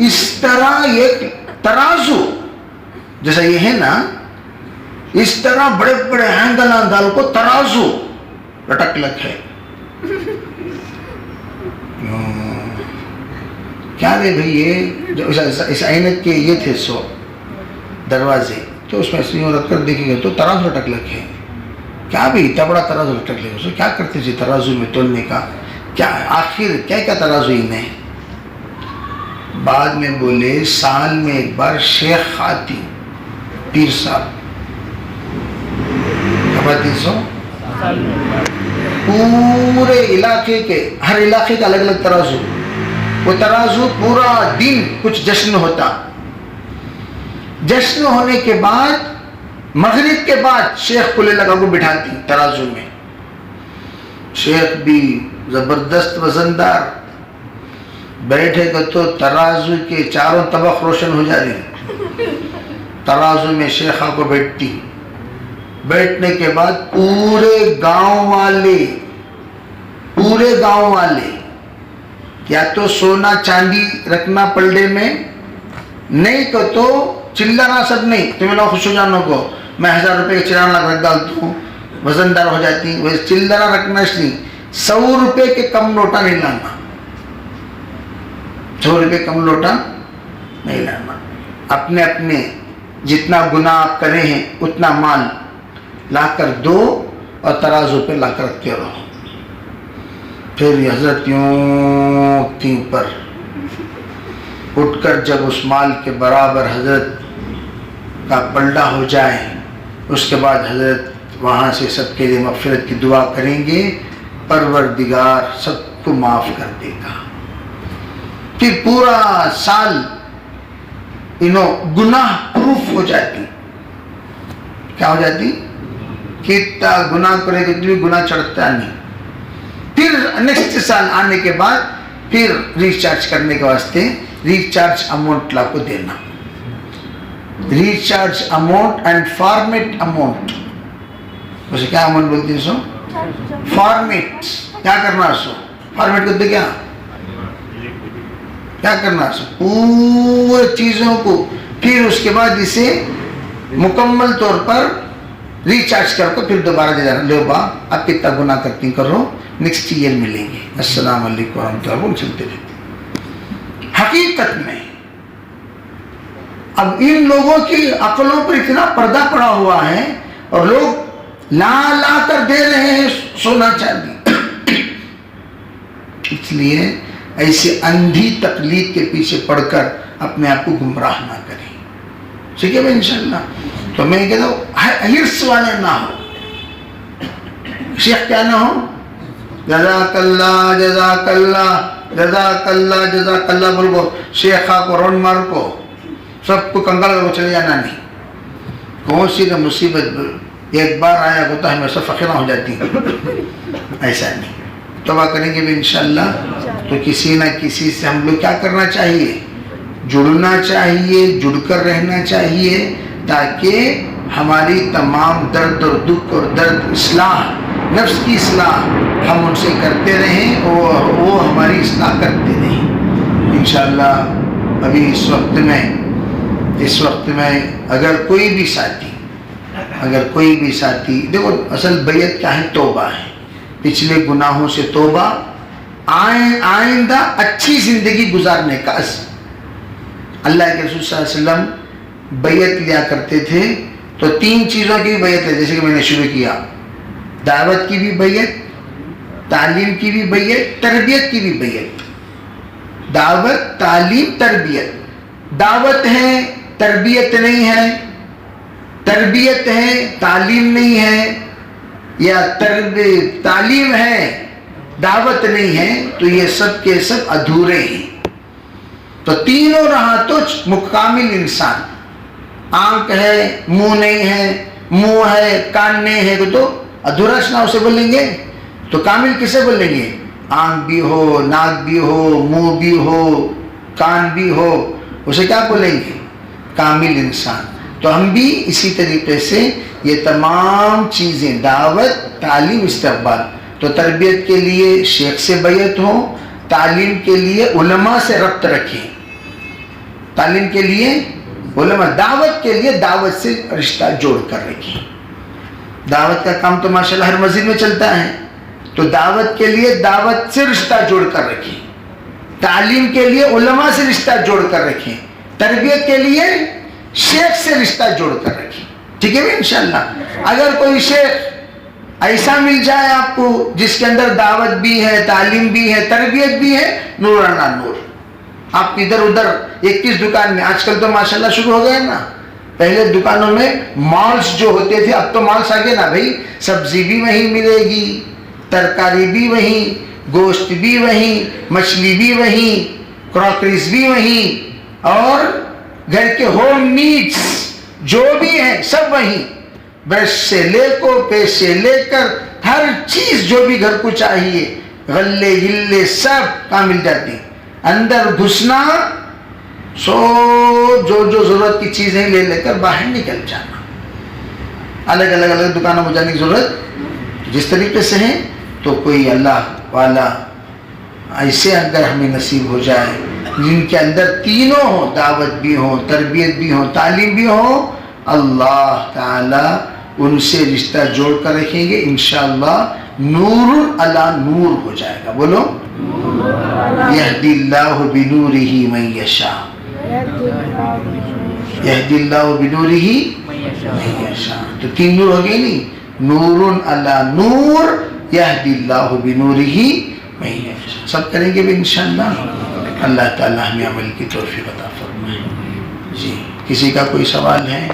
اس طرح ایک ترازو جیسا یہ ہے نا، اس طرح بڑے بڑے ہینگلان دال کو ترازو لٹک لک ہے. کیا رہے بھئی یہ جو اس عینت کے یہ تھے سو دروازے، تو اس میں اس میں رکھ کر دیکھیں گے تو ترازو لٹک لک ہے. کیا بھی اتنا بڑا ترازو لٹک لے گا؟ کیا کرتے تھے ترازو میں تولنے کا؟ کیا آخر کیا ترازو انہیں؟ بعد میں بولے سال میں ایک بار شیخ آتی، پیر صاحب کب آتی سو؟ پورے علاقے کے ہر علاقے کا الگ الگ ترازو. وہ ترازو پورا دن کچھ جشن ہوتا. جشن ہونے کے بعد مغرب کے بعد شیخ کو لے لگا کو بٹھاتی ترازو میں. شیخ بھی زبردست وزندار بیٹھے گا تو ترازو کے چاروں طبق روشن ہو جا رہے. ترازو میں شیخہ کو بیٹھتی. بیٹھنے کے بعد پورے گاؤں والے یا تو سونا چاندی رکھنا پلڑے میں، نہیں تو چلنا سب نہیں. تمہیں لوگ خوش ہو جانو کو میں 1000 روپے کا چلانا رکھ ڈالتا ہوں، وزندار ہو جاتی. وہ چلنا رکھنا اس نہیں. 100 روپے کے کم نوٹا نہیں لانا. 100 روپے کم لوٹا نہیں لانا. اپنے جتنا گناہ آپ کرے ہیں اتنا مال لا کر دو اور ترازو پہ لا کر رکھتے رہو. پھر حضرت یوں تین پر اٹھ کر جب اس مال کے برابر حضرت کا پلڑا ہو جائے، اس کے بعد حضرت وہاں سے سب کے لیے مغفرت کی دعا کریں گے. پروردگار سب کو معاف کر دے گا. پھر پورا سال گناہ پروف ہو جاتی. کیا ہو جاتی؟ کتنا گناہ کرے گا بھی گناہ چڑھتا نہیں. پھر نیکسٹ سال آنے کے بعد پھر ریچارج کرنے کے واسطے ریچارج اماؤنٹ لا کو دینا. Recharge amount and format amount. اسے کیا اماؤنٹ بولتے ہیں سو؟ فارمیٹ. کیا کرنا سو؟ فارمیٹ کرتے کیا کرنا سو؟ پورے چیزوں کو پھر اس کے بعد اسے مکمل طور پر ریچارج کر کو پھر دوبارہ دے جانا. لو با اب کتنا گناہ کرتی کرو، نیکسٹ ایئر ملیں گے. السلام علیکم ورحمۃ اللہ. وہ چلتے رہتے. حقیقت میں اب ان لوگوں کی عقلوں پر اتنا پردہ پڑا ہوا ہے اور لوگ لا کر دے رہے ہیں سونا چاندی. اس لیے ایسے اندھی تقلید کے پیچھے پڑ کر اپنے آپ کو گمراہ نہ کریں. ٹھیک ہے بھائی انشاءاللہ. تو میں کہتا ہوں حرص والے نہ ہو. شیخ کیا نہ ہو؟ جزاک اللہ جزاک اللہ جزاک اللہ جزاک اللہ بول کو شیخا کو رون مار کو سب کو کنگال کو چلے جانا نہیں. کون سی کا مصیبت ایک بار آیا ہوتا ہے ہمیشہ فقیرہ ہو جاتی ہے. ایسا نہیں. توبہ کریں گے بھی انشاءاللہ. تو کسی نہ کسی سے ہم لوگ کیا کرنا چاہیے؟ جڑنا چاہیے, جڑ کر رہنا چاہیے, تاکہ ہماری تمام درد اور دکھ اور درد اصلاح, نفس کی اصلاح ہم ان سے کرتے رہیں اور وہ ہماری اصلاح کرتے رہیں انشاءاللہ. ابھی اس وقت میں اگر کوئی بھی ساتھی دیکھو, اصل بیعت کیا ہے؟ توبہ ہے. پچھلے گناہوں سے توبہ, آئندہ اچھی زندگی گزارنے کا عزم. اللہ کے رسول صلی اللہ علیہ وسلم بیعت لیا کرتے تھے تو 3 چیزوں کی بیعت ہے. جیسے کہ میں نے شروع کیا, دعوت کی بھی بیعت, تعلیم کی بھی بیعت, تربیت کی بھی بیعت. دعوت, تعلیم, تربیت. دعوت ہے, تربیت نہیں ہے, تربیت ہے, تعلیم نہیں ہے, یا تعلیم ہے, دعوت نہیں ہے, تو یہ سب کے سب ادھورے ہیں. تو تینوں رہا تو مکمل انسان. آنکھ ہے, منہ نہیں ہے, منہ ہے, کان نہیں ہے, تو ادھورا سنا اسے بولیں گے. تو کامل کسے بولیں گے؟ آنکھ بھی ہو, ناک بھی ہو, منہ بھی ہو, کان بھی ہو, اسے کیا بولیں گے؟ کامل انسان. تو ہم بھی اسی طریقے سے یہ تمام چیزیں, دعوت, تعلیم, استقبال. تو تربیت کے لیے شیخ سے بیعت ہو, تعلیم کے لیے علماء سے ربط رکھیں, تعلیم کے لیے علماء, دعوت کے لیے دعوت سے رشتہ جوڑ کر رکھیں. دعوت کا کام تو ماشاءاللہ ہر مسجد میں چلتا ہے, تو دعوت کے لیے دعوت سے رشتہ جوڑ کر رکھیں, تعلیم کے لیے علماء سے رشتہ جوڑ کر رکھیں, تربیت کے لیے شیخ سے رشتہ جوڑ کر رکھیں. ٹھیک ہے بھائی انشاءاللہ. اگر کوئی شیخ ایسا مل جائے آپ کو جس کے اندر دعوت بھی ہے, تعلیم بھی ہے, تربیت بھی ہے, نور علی نور. آپ ادھر ادھر 21 دکان میں, آج کل تو ماشاءاللہ شروع ہو گئے نا. پہلے دکانوں میں مالس جو ہوتے تھے, اب تو مالس آگے نا بھائی. سبزی بھی وہیں ملے گی, ترکاری بھی وہیں, گوشت بھی وہیں, مچھلی بھی وہیں, کراکریز بھی وہیں, اور گھر کے ہوم نیڈس جو بھی ہیں سب وہیں. برش سے لے کو, پیسٹ سے لے کر ہر چیز جو بھی گھر کو چاہیے, غلے گلے سب کہاں مل جاتی. اندر گھسنا, سو جو ضرورت کی چیزیں لے لے کر باہر نکل جانا. الگ الگ دکانوں میں جانے کی ضرورت جس طریقے سے ہے. تو کوئی اللہ والا ایسے اگر ہمیں نصیب ہو جائے جن کے اندر تینوں ہوں, دعوت بھی ہو, تربیت بھی ہو, تعلیم بھی ہو, اللہ تعالی ان سے رشتہ جوڑ کر رکھیں گے انشاءاللہ. نور علی نور ہو جائے گا. بولو, یہدی اللہ بنورہ من یشاء, یہدی اللہ بنورہ من یشاء. تو 3 نور ہو گئے نہیں, نور علی نور, یہدی اللہ بنورہ من یشاء. سب کریں گے بھی انشاءاللہ. اللہ تعالی ہمیں عمل کی توفیق عطا فرمائے. جی, کسی کا کوئی سوال ہے؟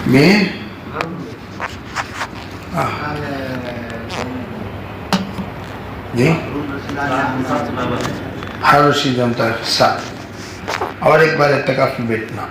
میں جی ہر چیز جمتا ہے ساتھ, اور ایک بار اعتکاف میں بیٹھنا.